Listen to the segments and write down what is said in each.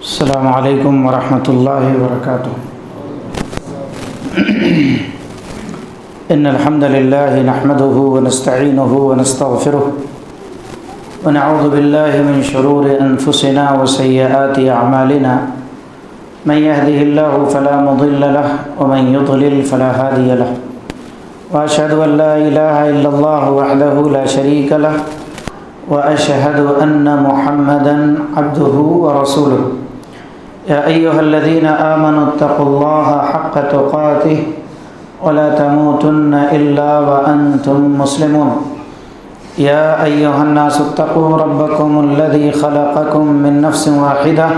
السلام علیکم ورحمۃ اللہ وبرکاتہ۔ ان الحمد للہ نحمده ونستعینه ونستغفره ونعوذ باللہ من شرور انفسنا وسیئات اعمالنا من يهده الله فلا مضل له ومن يضلل فلا هادي له واشهد ان لا اله الا الله وحده لا شريك له واشهد ان محمدا عبده ورسوله يا أيها الذين آمنوا اتقوا الله حق تقاته ولا تموتن إلا وأنتم مسلمون يا أيها الناس اتقوا ربكم الذي خلقكم من نفس واحدة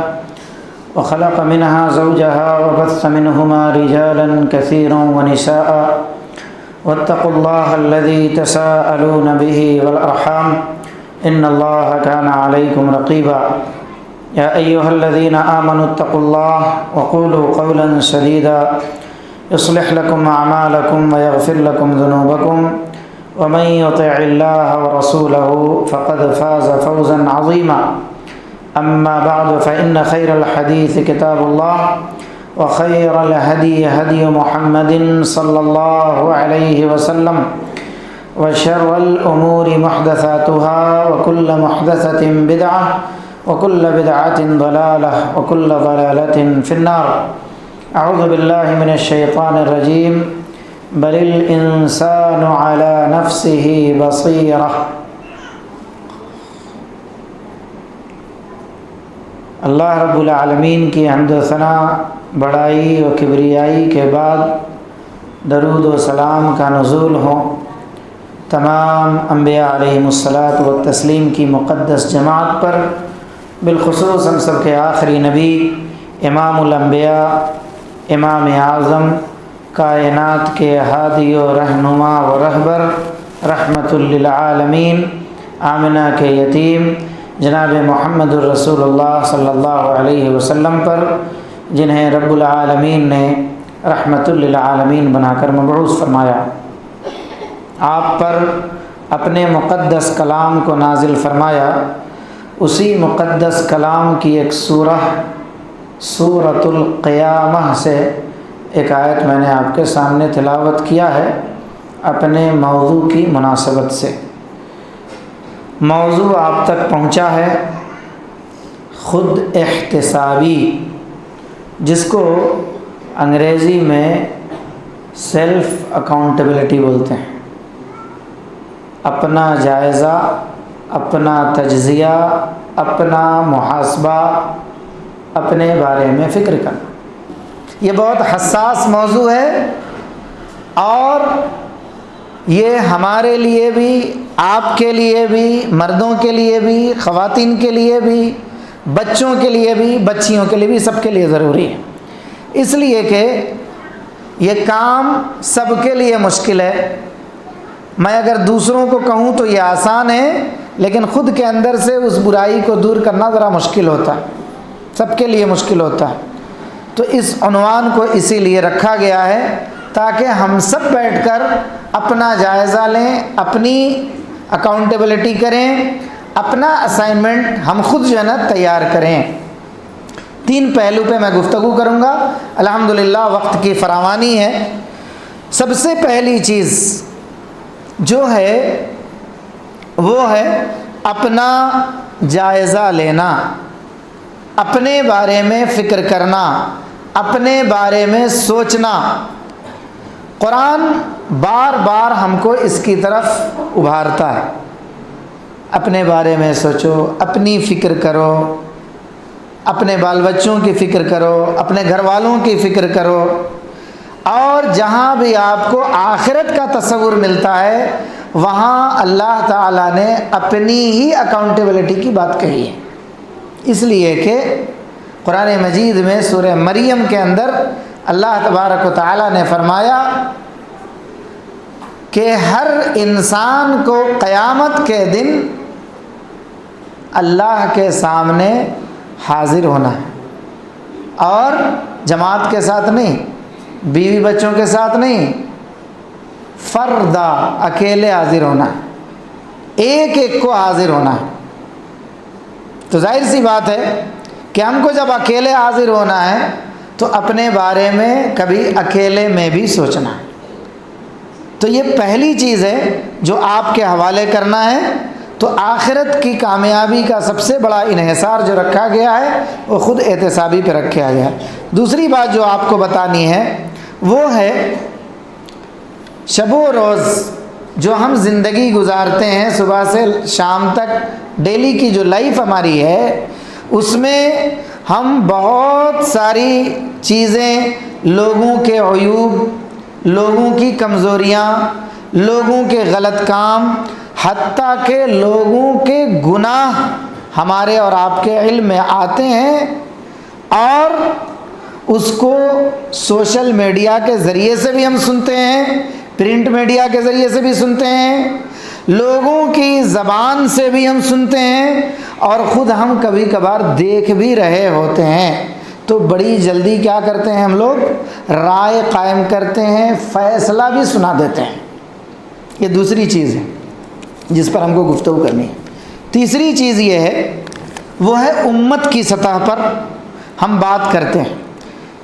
وخلق منها زوجها وبث منهما رجالا كثيرا ونساء واتقوا الله الذي تساءلون به والأرحام إن الله كان عليكم رقيبا يا أيها الذين آمنوا اتقوا الله وقولوا قولا سديدا يصلح لكم أعمالكم ويغفر لكم ذنوبكم ومن يطع الله ورسوله فقد فاز فوزا عظيما أما بعد فإن خير الحديث كتاب الله وخير الهدي هدي محمد صلى الله عليه وسلم وشر الأمور محدثاتها وكل محدثة بدعة وكل بدعة ضلالة وكل ضلالة في النار أعوذ بالله من الشيطان الرجيم بل الإنسان على نفسه بصيرة۔ اللہ رب العالمین کی حمد و ثنا، بڑائی و کبریائی کے بعد درود و سلام کا نزول ہو تمام انبیاء علیہم الصلاۃ والتسلیم کی مقدس جماعت پر، بالخصوص ہم سب کے آخری نبی امام الانبیاء، امام اعظم، کائنات کے ہادی و رہنما و رہبر، رحمت للعالمین، آمنہ کے یتیم جناب محمد الرسول اللہ صلی اللہ علیہ وسلم پر، جنہیں رب العالمین نے رحمت للعالمین بنا کر مبعوث فرمایا۔ آپ پر اپنے مقدس کلام کو نازل فرمایا۔ اسی مقدس کلام کی ایک سورۃ القیامہ سے ایک آیت میں نے آپ کے سامنے تلاوت کیا ہے اپنے موضوع کی مناسبت سے۔ موضوع آپ تک پہنچا ہے خود احتسابی، جس کو انگریزی میں سیلف اکاؤنٹیبلٹی بولتے ہیں۔ اپنا جائزہ، اپنا تجزیہ، اپنا محاسبہ، اپنے بارے میں فکر کرنا۔ یہ بہت حساس موضوع ہے، اور یہ ہمارے لیے بھی، آپ کے لیے بھی، مردوں کے لیے بھی، خواتین کے لیے بھی، بچوں کے لیے بھی، بچیوں کے لیے بھی، سب کے لیے ضروری ہے۔ اس لیے کہ یہ کام سب کے لیے مشکل ہے۔ میں اگر دوسروں کو کہوں تو یہ آسان ہے، لیکن خود کے اندر سے اس برائی کو دور کرنا ذرا مشکل ہوتا ہے، سب کے لیے مشکل ہوتا ہے۔ تو اس عنوان کو اسی لیے رکھا گیا ہے تاکہ ہم سب بیٹھ کر اپنا جائزہ لیں، اپنی اکاؤنٹیبلٹی کریں، اپنا اسائنمنٹ ہم خود جو ہے نا تیار کریں۔ 3 پہلو پہ میں گفتگو کروں گا، الحمدللہ وقت کی فراوانی ہے۔ سب سے پہلی چیز جو ہے وہ ہے اپنا جائزہ لینا، اپنے بارے میں فکر کرنا، اپنے بارے میں سوچنا۔ قرآن بار بار ہم کو اس کی طرف ابھارتا ہے، اپنے بارے میں سوچو، اپنی فکر کرو، اپنے بال بچوں کی فکر کرو، اپنے گھر والوں کی فکر کرو، اور جہاں بھی آپ کو آخرت کا تصور ملتا ہے وہاں اللہ تعالیٰ نے اپنی ہی اکاؤنٹیبلٹی کی بات کہی ہے۔ اس لیے کہ قرآن مجید میں سورہ مریم کے اندر اللہ تبارک و تعالیٰ نے فرمایا کہ ہر انسان کو قیامت کے دن اللہ کے سامنے حاضر ہونا ہے، اور جماعت کے ساتھ نہیں، بیوی بچوں کے ساتھ نہیں، فردہ اکیلے حاضر ہونا ہے، ایک ایک کو حاضر ہونا ہے۔ تو ظاہر سی بات ہے کہ کہ ہم کو جب اکیلے حاضر ہونا ہے تو اپنے بارے میں کبھی اکیلے میں بھی سوچنا ہے۔ تو یہ پہلی چیز ہے جو آپ کے حوالے کرنا ہے۔ تو آخرت کی کامیابی کا سب سے بڑا انحصار جو رکھا گیا ہے وہ خود احتسابی پہ رکھا گیا ہے۔ دوسری بات جو آپ کو بتانی ہے وہ ہے شب و روز جو ہم زندگی گزارتے ہیں صبح سے شام تک، ڈیلی کی جو لائف ہماری ہے، اس میں ہم بہت ساری چیزیں، لوگوں کے عیوب، لوگوں کی کمزوریاں، لوگوں کے غلط کام، حتیٰ کہ لوگوں کے گناہ ہمارے اور آپ کے علم میں آتے ہیں، اور اس کو سوشل میڈیا کے ذریعے سے بھی ہم سنتے ہیں، پرنٹ میڈیا کے ذریعے سے بھی سنتے ہیں، لوگوں کی زبان سے بھی ہم سنتے ہیں، اور خود ہم کبھی کبھار دیکھ بھی رہے ہوتے ہیں۔ تو بڑی جلدی کیا کرتے ہیں ہم لوگ؟ رائے قائم کرتے ہیں، فیصلہ بھی سنا دیتے ہیں۔ یہ دوسری چیز ہے جس پر ہم کو گفتگو کرنی ہے۔ تیسری چیز یہ ہے، وہ ہے امت کی سطح پر ہم بات کرتے ہیں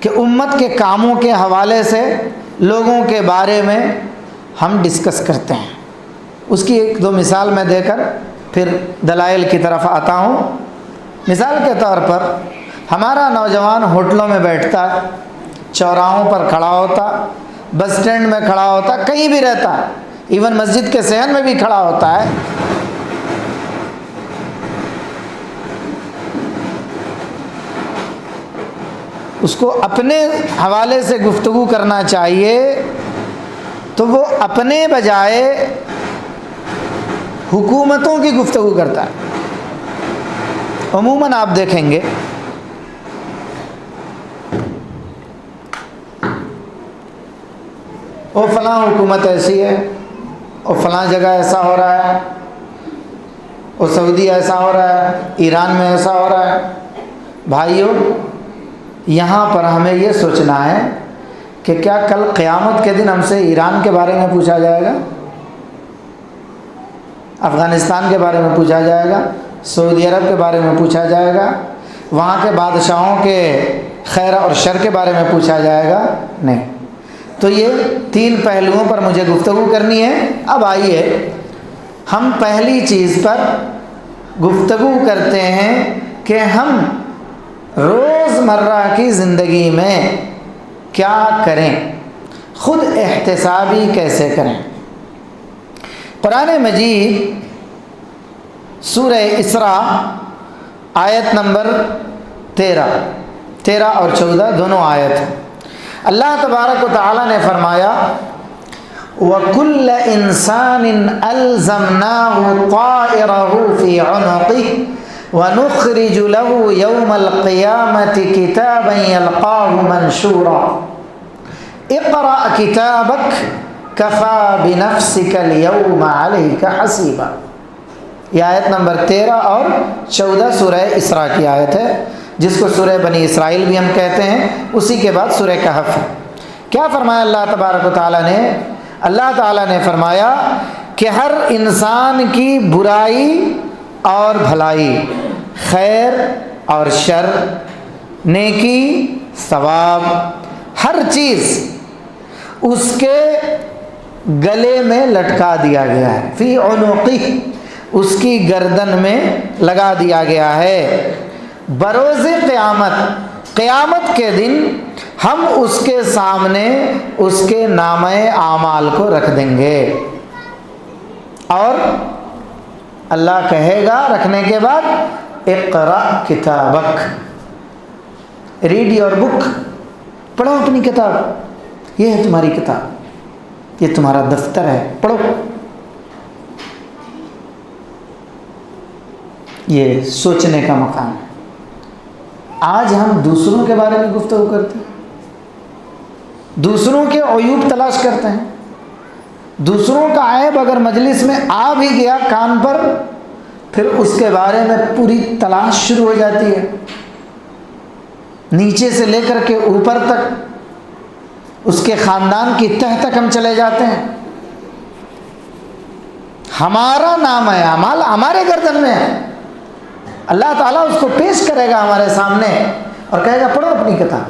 کہ امت کے کاموں کے حوالے سے لوگوں کے بارے میں ہم ڈسکس کرتے ہیں۔ اس کی ایک دو مثال میں دے کر پھر دلائل کی طرف آتا ہوں۔ مثال کے طور پر ہمارا نوجوان ہوٹلوں میں بیٹھتا ہے، چوراہوں پر کھڑا ہوتا، بس اسٹینڈ میں کھڑا ہوتا، کہیں بھی رہتا ہے، ایون مسجد کے صحن میں بھی کھڑا ہوتا ہے۔ اس کو اپنے حوالے سے گفتگو کرنا چاہیے تو وہ اپنے بجائے حکومتوں کی گفتگو کرتا ہے۔ عموماً آپ دیکھیں گے وہ فلاں حکومت ایسی ہے، اور فلاں جگہ ایسا ہو رہا ہے، اور سعودی ایسا ہو رہا ہے، ایران میں ایسا ہو رہا ہے۔ بھائیوں، یہاں پر ہمیں یہ سوچنا ہے کہ کیا کل قیامت کے دن ہم سے ایران کے بارے میں پوچھا جائے گا، افغانستان کے بارے میں پوچھا جائے گا، سعودی عرب کے بارے میں پوچھا جائے گا، وہاں کے بادشاہوں کے خیر اور شر کے بارے میں پوچھا جائے گا؟ نہیں۔ تو یہ تین پہلوؤں پر مجھے گفتگو کرنی ہے۔ اب آئیے ہم پہلی چیز پر گفتگو کرتے ہیں کہ ہم روز مرہ کی زندگی میں کیا کریں، خود احتسابی کیسے کریں۔ قرآن مجید سورہ اسراء آیت نمبر 13 اور 14 دونوں آیت ہیں۔ اللہ تبارک و تعالیٰ نے فرمایا وَكُلَّ إِنسَانٍ أَلْزَمْنَاهُ طَائِرَهُ فِي عُنُقِهِ وَنُخْرِجُ لَهُ يَوْمَ الْقِيَامَةِ كِتَابًا يَلْقَاهُ مَنْشُورًا اقْرَأْ كِتَابَكَ كَفَى بِنَفْسِكَ الْيَوْمَ عَلَيْكَ حَسِيبًا۔ یہ آیت نمبر 13 اور 14 سورہ اسراء کی آیت ہے، جس کو سورہ بنی اسرائیل بھی ہم کہتے ہیں، اسی کے بعد سورہ کہف ہے۔ کیا فرمایا اللہ تبارک و تعالیٰ نے؟ اللہ تعالیٰ نے فرمایا کہ ہر انسان کی برائی اور بھلائی، خیر اور شر، نیکی ثواب، ہر چیز اس کے گلے میں لٹکا دیا گیا ہے، فی عنقہ، اس کی گردن میں لگا دیا گیا ہے۔ بروز قیامت کے دن ہم اس کے سامنے اس کے نامہ اعمال کو رکھ دیں گے، اور اللہ کہے گا رکھنے کے بعد اقرأ کتابک، ریڈ یور بک، پڑھو اپنی کتاب، یہ ہے تمہاری کتاب، یہ تمہارا دفتر ہے، پڑھو۔ یہ سوچنے کا مقام ہے۔ آج ہم دوسروں کے بارے میں گفتگو کرتے ہیں، دوسروں کے عیوب تلاش کرتے ہیں، دوسروں کا عیب اگر مجلس میں آ بھی گیا کان پر، پھر اس کے بارے میں پوری تلاش شروع ہو جاتی ہے، نیچے سے لے کر کے اوپر تک، اس کے خاندان کی تہ تک ہم چلے جاتے ہیں۔ ہمارا نام ہے، اعمال ہمارے گردن میں ہے، اللہ تعالیٰ اس کو پیش کرے گا ہمارے سامنے اور کہے گا پڑھو اپنی کتاب.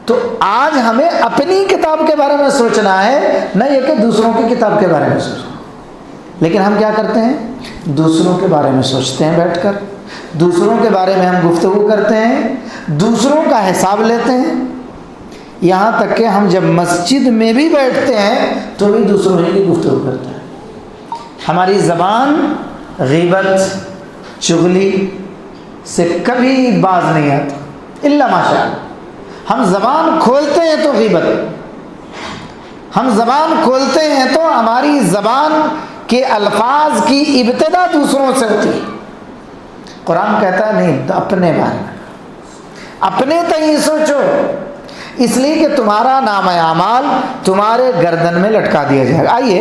تو آج ہمیں اپنی کتاب کے بارے میں سوچنا ہے، نہ یہ کہ دوسروں کی کتاب کے بارے میں سوچنا. لیکن ہم کیا کرتے ہیں؟ دوسروں کے بارے میں سوچتے ہیں بیٹھ کر، دوسروں کے بارے میں ہم گفتگو کرتے ہیں، دوسروں کا حساب لیتے ہیں. یہاں تک کہ ہم جب مسجد میں بھی بیٹھتے ہیں تو بھی دوسروں ہی کی گفتگو کرتے ہیں. ہماری زبان غیبت چغلی سے کبھی باز نہیں آتی الا ماشاء اللہ. ہم زبان کھولتے ہیں تو غیبت، ہم زبان کھولتے ہیں تو ہماری زبان کے الفاظ کی ابتدا دوسروں سے ہوتی ہے. قرآن کہتا ہے نہیں، اپنے بارے میں اپنے تئیں سوچو، اس لیے کہ تمہارا نام اعمال تمہارے گردن میں لٹکا دیا جائے گا. آئیے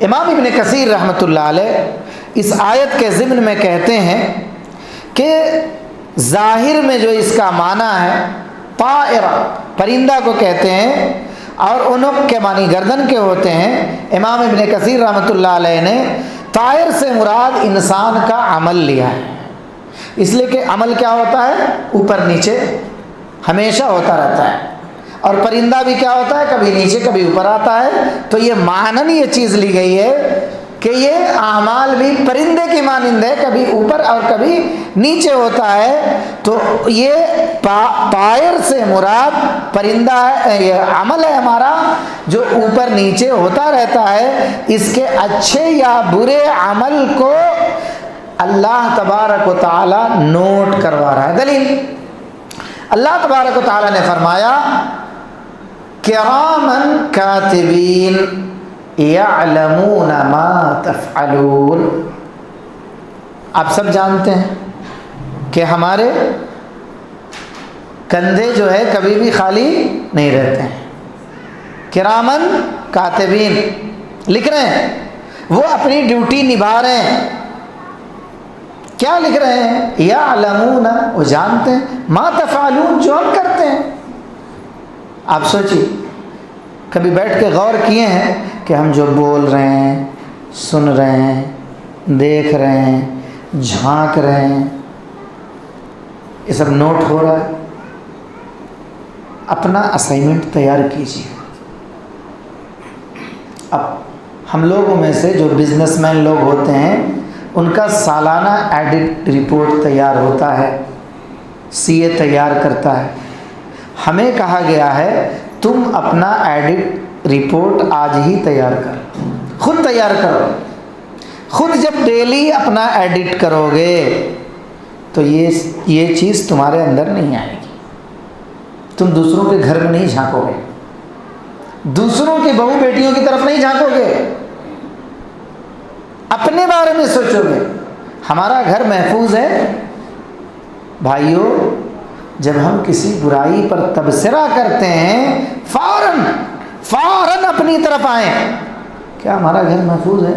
امام ابن کثیر رحمۃ اللہ علیہ اس آیت کے ضمن میں کہتے ہیں کہ ظاہر میں جو اس کا معنی ہے طائرہ، پرندہ کو کہتے ہیں، اور عنق کے معنی گردن کے ہوتے ہیں. امام ابن کثیر رحمۃ اللہ علیہ نے طائر سے مراد انسان کا عمل لیا ہے، اس لیے کہ عمل کیا ہوتا ہے؟ اوپر نیچے ہمیشہ ہوتا رہتا ہے. اور پرندہ بھی کیا ہوتا ہے؟ کبھی نیچے کبھی اوپر آتا ہے. تو یہ معنن یہ چیز لی گئی ہے کہ یہ اعمال بھی پرندے کی مانند ہے، کبھی اوپر اور کبھی نیچے ہوتا ہے. تو یہ طائر سے مراد پرندہ ہے، یہ عمل ہے ہمارا جو اوپر نیچے ہوتا رہتا ہے. اس کے اچھے یا برے عمل کو اللہ تبارک و تعالی نوٹ کروا رہا ہے. دلیل اللہ تبارک و تعالی نے فرمایا کرامن کاتبین یعلمون ما تفعلون. آپ سب جانتے ہیں کہ ہمارے کندھے جو ہے کبھی بھی خالی نہیں رہتے ہیں. کرامن کاتبین لکھ رہے ہیں، وہ اپنی ڈیوٹی نبھا رہے ہیں. کیا لکھ رہے ہیں؟ یعلمون، وہ جانتے ہیں، ما تفعلون، جو ہم کرتے ہیں. آپ سوچیے کبھی بیٹھ کے غور کیے ہیں کہ ہم جو بول رہے ہیں، سن رہے ہیں، دیکھ رہے ہیں، جھانک رہے ہیں، یہ سب نوٹ ہو رہا ہے؟ اپنا اسائنمنٹ تیار کیجیے. اب ہم لوگوں میں سے جو بزنس مین لوگ ہوتے ہیں ان کا سالانہ ایڈٹ رپورٹ تیار ہوتا ہے، سی اے تیار کرتا ہے. ہمیں کہا گیا ہے تم اپنا ایڈٹ رپورٹ آج ہی تیار کرو، خود تیار کرو. خود جب ڈیلی اپنا ایڈٹ کرو گے تو یہ چیز تمہارے اندر نہیں آئے گی. تم دوسروں کے گھر میں نہیں جھانکو گے، دوسروں کی بہو بیٹیوں کی طرف نہیں جھانکو گے، اپنے بارے میں سوچو گے. ہمارا گھر محفوظ ہے. بھائیوں، جب ہم کسی برائی پر تبصرہ کرتے ہیں فوراً اپنی طرف آئیں. کیا ہمارا گھر محفوظ ہے؟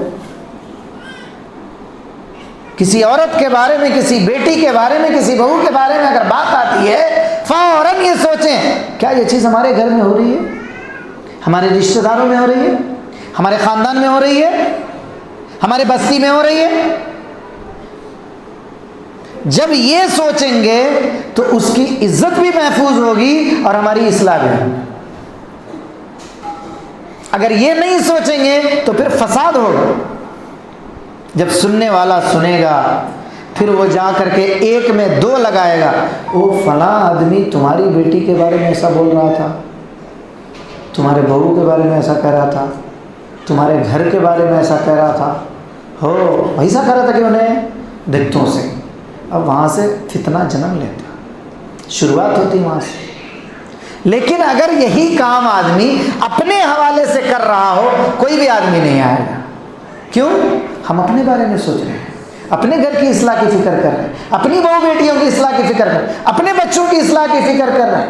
کسی عورت کے بارے میں، کسی بیٹی کے بارے میں، کسی بہو کے بارے میں اگر بات آتی ہے فوراً یہ سوچیں کیا یہ چیز ہمارے گھر میں ہو رہی ہے، ہمارے رشتہ داروں میں ہو رہی ہے، ہمارے خاندان میں ہو رہی ہے، ہمارے بستی میں ہو رہی ہے. جب یہ سوچیں گے تو اس کی عزت بھی محفوظ ہوگی اور ہماری اصلاح بھی ہوگی. اگر یہ نہیں سوچیں گے تو پھر فساد ہوگا. جب سننے والا سنے گا پھر وہ جا کر کے ایک میں دو لگائے گا، وہ فلاں آدمی تمہاری بیٹی کے بارے میں ایسا بول رہا تھا، تمہارے بہو کے بارے میں ایسا کہہ رہا تھا، تمہارے گھر کے بارے میں ایسا کہہ رہا تھا، ہو ایسا کہہ رہا تھا کہ انہیں دکتوں سے. اب وہاں سے فتنہ جنم لیتا، شروعات ہوتی وہاں سے. لیکن اگر یہی کام آدمی اپنے حوالے سے کر رہا ہو کوئی بھی آدمی نہیں آئے گا. کیوں؟ ہم اپنے بارے میں سوچ رہے ہیں، اپنے گھر کی اصلاح کی فکر کر رہے ہیں، اپنی بہو بیٹیوں کی اصلاح کی فکر کر رہے ہیں، اپنے بچوں کی اصلاح کی فکر کر رہے ہیں،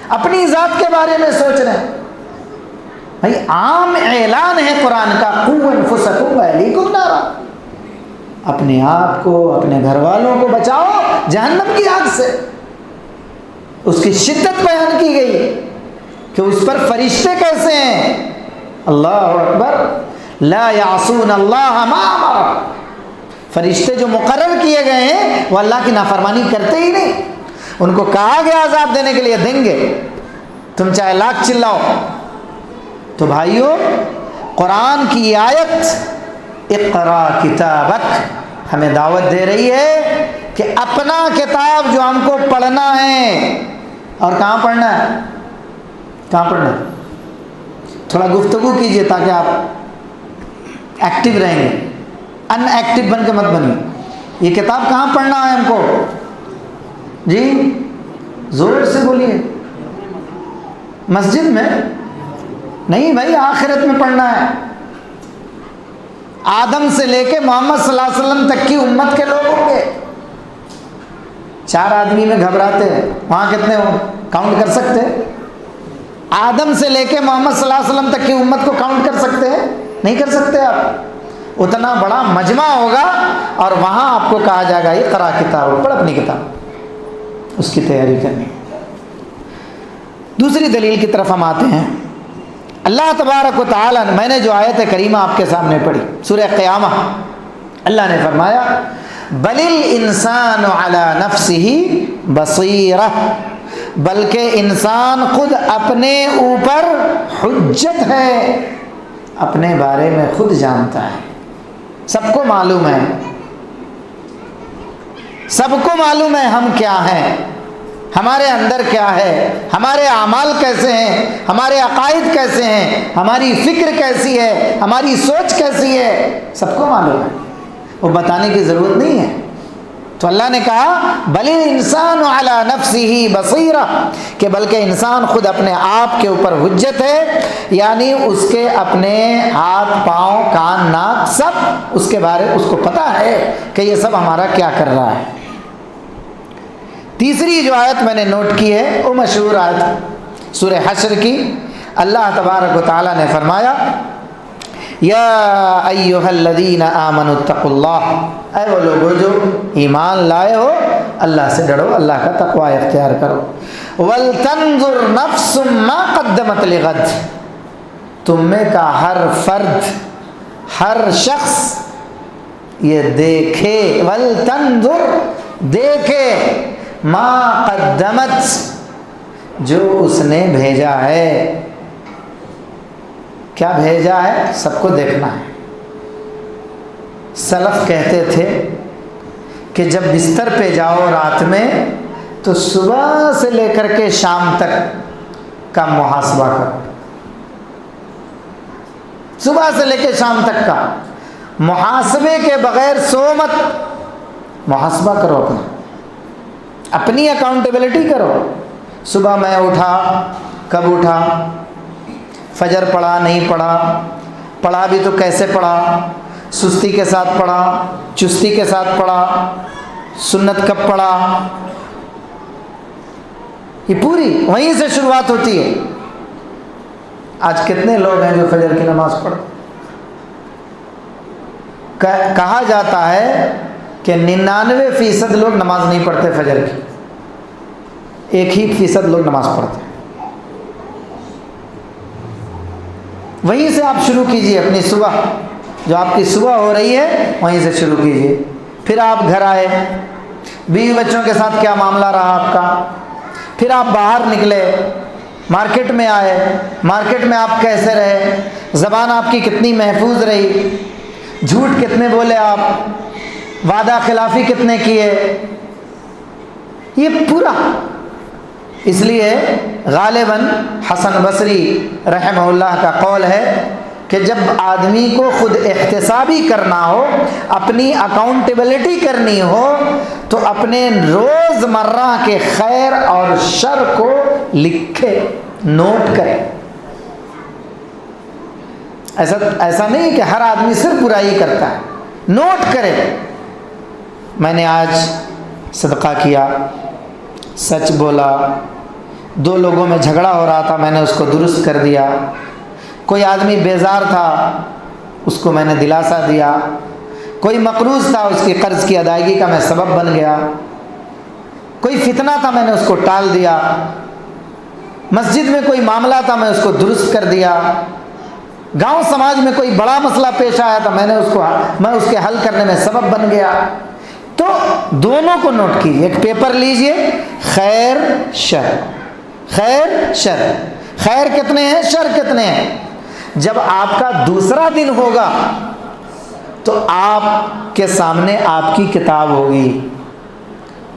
اپنی ذات کے بارے میں سوچ رہے ہیں. بھائی عام اعلان ہے قرآن کا، قوا انفسکم واہلیکم نارا، اپنے آپ کو، اپنے گھر والوں کو بچاؤ جہنم کی آگ سے. اس کی شدت بیان کی گئی کہ اس پر فرشتے کیسے ہیں. اللہ اکبر، لا یعصون اللہ ما امر، فرشتے جو مقرر کیے گئے ہیں وہ اللہ کی نافرمانی کرتے ہی نہیں. ان کو کہا گیا عذاب دینے کے لیے دیں گے، تم چاہے لاکھ چلاؤ. تو بھائیو، قرآن کی یہ آیت اقرا کتابک ہمیں دعوت دے رہی ہے کہ اپنا کتاب جو ہم کو پڑھنا ہے. اور کہاں پڑھنا ہے؟ کہاں پڑھنا ہے؟ تھوڑا گفتگو کیجئے تاکہ آپ ایکٹیو رہیں گے، ان ایکٹیو بن کے مت بنیے. یہ کتاب کہاں پڑھنا ہے ہم کو؟ جی زور سے بولیے. مسجد میں نہیں بھائی، آخرت میں پڑھنا ہے. آدم سے لے کے محمد صلی اللہ علیہ وسلم تک کی امت کے لوگ ہوں گے. 4 آدمی میں گھبراتے ہیں، وہاں کتنے ہوں؟ کاؤنٹ کر سکتے ہیں؟ آدم سے لے کے محمد صلی اللہ علیہ وسلم تک کی امت کو کاؤنٹ کر سکتے ہیں؟ نہیں کر سکتے آپ. اتنا بڑا مجمع ہوگا اور وہاں آپ کو کہا جائے گا اقرا کتاب، پڑھ اپنی کتاب، اس کی تیاری کرنی. دوسری دلیل کی طرف ہم آتے ہیں. اللہ تبارک و تعالیٰ نے، میں نے جو آیت کریمہ آپ کے سامنے پڑھی سورہ قیامہ، اللہ نے فرمایا بل الانسان علی نفسہ بصیرہ، بلکہ انسان خود اپنے اوپر حجت ہے، اپنے بارے میں خود جانتا ہے. سب کو معلوم ہے، سب کو معلوم ہے ہم کیا ہیں، ہمارے اندر کیا ہے، ہمارے اعمال کیسے ہیں، ہمارے عقائد کیسے ہیں، ہماری فکر کیسی ہے، ہماری سوچ کیسی ہے، سب کو معلوم ہے. وہ بتانے کی ضرورت نہیں ہے. تو اللہ نے کہا بل الانسان علی نفسہ بصیرہ، کہ بلکہ انسان خود اپنے آپ کے اوپر حجت ہے، یعنی اس کے اپنے ہاتھ پاؤں کان ناک سب اس کے بارے اس کو پتہ ہے کہ یہ سب ہمارا کیا کر رہا ہے. تیسری جو آیت میں نے نوٹ کی ہے وہ مشہور آیت سورہ حشر کی. اللہ تبارک و تعالیٰ نے فرمایا یا ایھا الذین آمنوا اتقوا اللہ، اے وہ لوگو جو ایمان لائے ہو اللہ سے ڈرو، اللہ کا تقوی اختیار کرو. ولتنظر نفس ما قدمت لغد، تم میں کا ہر فرد، ہر شخص یہ دیکھے، ولتنظر دیکھے، ما قدمت جو اس نے بھیجا ہے. کیا بھیجا ہے؟ سب کو دیکھنا ہے. سلف کہتے تھے کہ جب بستر پہ جاؤ رات میں تو صبح سے لے کر کے شام تک کا محاسبہ کرو. صبح سے لے کے شام تک کا محاسبے کے بغیر سو مت. محاسبہ کرو، اپنی اکاؤنٹیبلٹی کرو. صبح میں اٹھا، کب اٹھا، فجر پڑھا نہیں پڑھا، پڑھا بھی تو کیسے پڑھا، سستی کے ساتھ پڑھا، چستی کے ساتھ پڑھا، سنت کب پڑھا. یہ پوری وہیں سے شروعات ہوتی ہے. آج کتنے لوگ ہیں جو فجر کی نماز پڑھتے؟ کہا جاتا ہے کہ 99% لوگ نماز نہیں پڑھتے فجر کی، 1% لوگ نماز پڑھتے ہیں. وہیں سے آپ شروع کیجئے اپنی صبح، جو آپ کی صبح ہو رہی ہے وہیں سے شروع کیجئے. پھر آپ گھر آئے، بیوی بچوں کے ساتھ کیا معاملہ رہا آپ کا، پھر آپ باہر نکلے، مارکیٹ میں آئے، مارکیٹ میں آپ کیسے رہے، زبان آپ کی کتنی محفوظ رہی، جھوٹ کتنے بولے آپ، وعدہ خلافی کتنے کیے، یہ پورا. اس لیے غالباً حسن بصری رحمہ اللہ کا قول ہے کہ جب آدمی کو خود احتسابی کرنا ہو، اپنی اکاؤنٹیبلٹی کرنی ہو، تو اپنے روز مرہ کے خیر اور شر کو لکھے، نوٹ کرے. ایسا نہیں کہ ہر آدمی صرف برائی کرتا ہے، نوٹ کرے. میں نے آج صدقہ کیا، سچ بولا، 2 لوگوں میں جھگڑا ہو رہا تھا، میں نے اس کو درست کر دیا. کوئی آدمی بیزار تھا، اس کو میں نے دلاسا دیا. کوئی مقروض تھا، اس کی قرض کی ادائیگی کا میں سبب بن گیا. کوئی فتنہ تھا، میں نے اس کو ٹال دیا. مسجد میں کوئی معاملہ تھا، میں اس کو درست کر دیا. گاؤں سماج میں کوئی بڑا مسئلہ پیش آیا تھا، میں اس کے حل کرنے میں سبب بن گیا۔ تو دونوں کو نوٹ کیجیے، ایک پیپر لیجئے، خیر شر، خیر شر، خیر کتنے ہیں، شر کتنے ہیں۔ جب آپ کا دوسرا دن ہوگا تو آپ کے سامنے آپ کی کتاب ہوگی،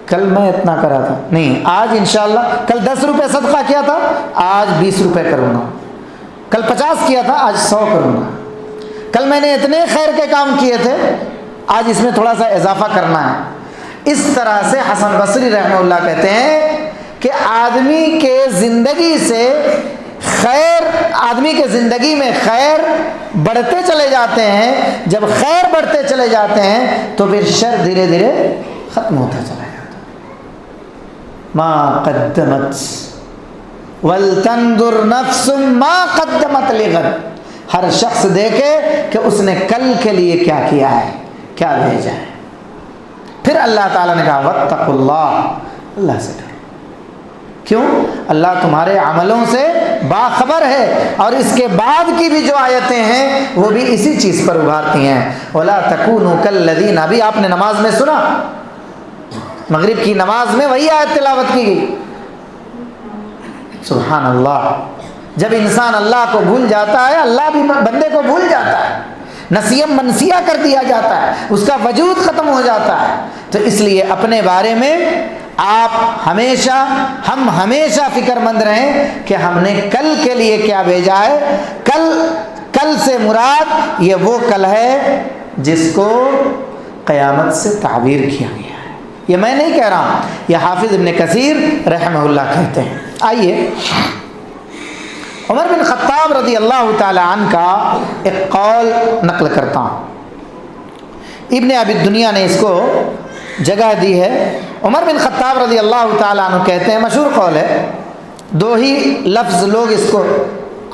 کل میں اتنا کرا تھا، نہیں آج انشاءاللہ، کل 10 روپے صدقہ کیا تھا، آج 20 روپے کروں گا، کل 50 کیا تھا، آج 100 کروں گا، کل میں نے اتنے خیر کے کام کیے تھے، آج اس میں تھوڑا سا اضافہ کرنا ہے۔ اس طرح سے حسن بصری رحمہ اللہ کہتے ہیں کہ آدمی کے زندگی سے خیر، آدمی کے زندگی میں خیر بڑھتے چلے جاتے ہیں، جب خیر بڑھتے چلے جاتے ہیں تو پھر شر دھیرے دھیرے ختم ہوتا چلا جاتا ہے۔ ما قدمت ولتنظر نفس ما قدمت لغد، ہر شخص دیکھے کہ اس نے کل کے لیے کیا کیا ہے، کیا بھیجا ہے۔ پھر اللہ تعالیٰ نے کہا واتقوا اللہ، اللہ سے ڈرو، کیوں؟ اللہ تمہارے عملوں سے باخبر ہے۔ اور اس کے بعد کی بھی جو آیتیں ہیں وہ بھی اسی چیز پر ابھارتی ہیں، وَلَا تَكُونُوا كَالَّذِينَ، ابھی آپ نے نماز میں سنا، مغرب کی نماز میں وہی آیت تلاوت کی گئی۔ سبحان اللہ، جب انسان اللہ کو بھول جاتا ہے، اللہ بھی بندے کو بھول جاتا ہے، نسیم منسیہ کر دیا جاتا ہے، اس کا وجود ختم ہو جاتا ہے۔ تو اس لیے اپنے بارے میں ہم ہمیشہ فکر مند رہیں کہ ہم نے کل کے لیے کیا بھیجا ہے۔ کل سے مراد یہ وہ کل ہے جس کو قیامت سے تعبیر کیا گیا ہے، یہ میں نہیں کہہ رہا ہوں، یہ حافظ ابن کثیر رحمہ اللہ کہتے ہیں۔ آئیے عمر بن خطاب رضی اللہ تعالی عنہ کا ایک قول نقل کرتا ہوں، ابن ابی الدنیا نے اس کو جگہ دی ہے۔ عمر بن خطاب رضی اللہ تعالیٰ عنہ کہتے ہیں، مشہور قول ہے، دو ہی لفظ لوگ اس کو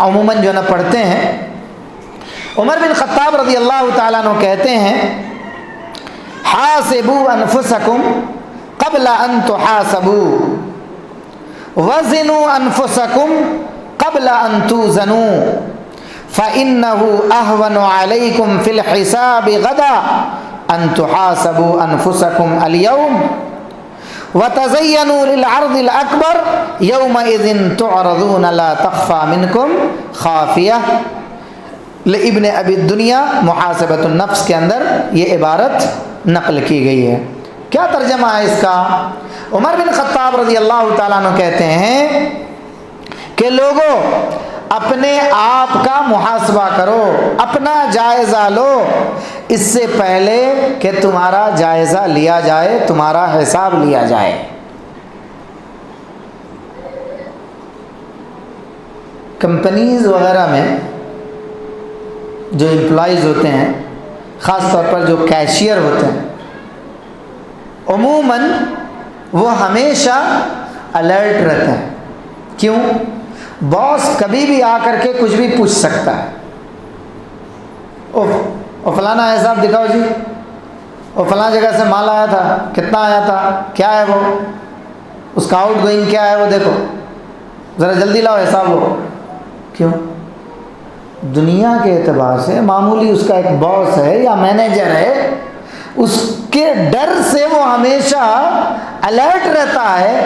عموماً جو نہ پڑھتے ہیں۔ عمر بن خطاب رضی اللہ تعالیٰ عنہ کہتے ہیں حاسبوا انفسکم قبل ان تحاسبوا وزنوا انفسکم قبل ان توزنوا فإنه أهون عليكم في الحساب غدا ان تحاسبوا انفسکم اليوم وتزینوا للعرض الاکبر یومئذ تعرضون لا تخفى منکم خافیہ۔ لابن ابی الدنیا محاسبۃ النفس کے اندر یہ عبارت نقل کی گئی ہے۔ کیا ترجمہ ہے اس کا؟ عمر بن خطاب رضی اللہ تعالیٰ عنہ کہتے ہیں کہ لوگوں، اپنے آپ کا محاسبہ کرو، اپنا جائزہ لو، اس سے پہلے کہ تمہارا جائزہ لیا جائے، تمہارا حساب لیا جائے۔ کمپنیز وغیرہ میں جو امپلائیز ہوتے ہیں، خاص طور پر جو کیشیئر ہوتے ہیں، عموماً وہ ہمیشہ الرٹ رہتے ہیں۔ کیوں؟ باس کبھی بھی آ کر کے کچھ بھی پوچھ سکتا ہے، او فلانا حساب دکھاؤ جی، او فلاں جگہ سے مال آیا تھا، کتنا آیا تھا، کیا ہے وہ، اس کا آؤٹ گوئنگ کیا ہے وہ دیکھو، ذرا جلدی لاؤ حساب وہ۔ کیوں؟ دنیا کے اعتبار سے معمولی اس کا ایک باس ہے یا مینیجر ہے، اس کے ڈر سے وہ ہمیشہ الرٹ رہتا ہے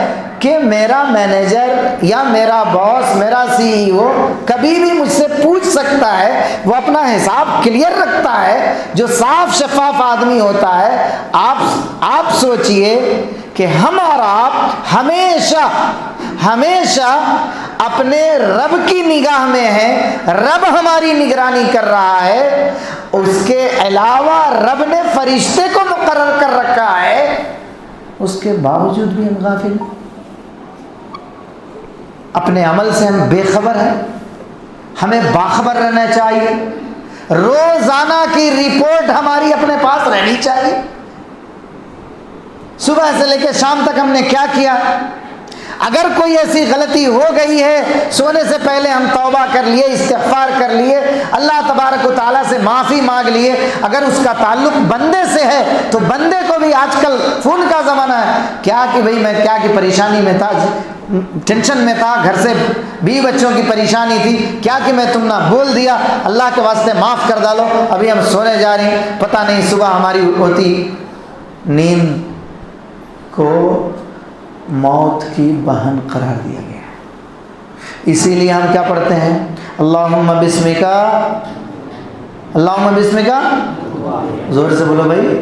کہ میرا مینیجر یا میرا باس، میرا سی ای او کبھی بھی مجھ سے پوچھ سکتا ہے۔ وہ اپنا حساب کلیئر رکھتا ہے۔ جو صاف شفاف آدمی ہوتا ہے، آپ سوچئے کہ ہم اور آپ ہمیشہ اپنے رب کی نگاہ میں ہیں، رب ہماری نگرانی کر رہا ہے، اس کے علاوہ رب نے فرشتے کو مقرر کر رکھا ہے، اس کے باوجود بھی ہم غافل ہیں، اپنے عمل سے ہم بے خبر ہیں۔ ہمیں باخبر رہنا چاہیے، روزانہ کی رپورٹ ہماری اپنے پاس رہنی چاہیے، صبح سے لے کے شام تک ہم نے کیا کیا۔ اگر کوئی ایسی غلطی ہو گئی ہے، سونے سے پہلے ہم توبہ کر لیے، استغفار کر لیے، اللہ تبارک و تعالیٰ سے معافی مانگ لیے، اگر اس کا تعلق بندے سے ہے تو بندے کو بھی، آج کل فون کا زمانہ ہے، کیا کہ بھئی میں کیا کہ پریشانی میں تھا، ٹینشن میں تھا، گھر سے بیوی بچوں کی پریشانی تھی، کیا کہ میں تم نہ بول دیا، اللہ کے واسطے معاف کر ڈالو، ابھی ہم سونے جا رہی ہیں، پتہ نہیں صبح ہماری ہوتی۔ نیند کو موت کی بہن قرار دیا گیا، اسی لیے ہم کیا پڑھتے ہیں؟ اللہم بسمک، اللہم بسمک، زور سے بولو بھائی،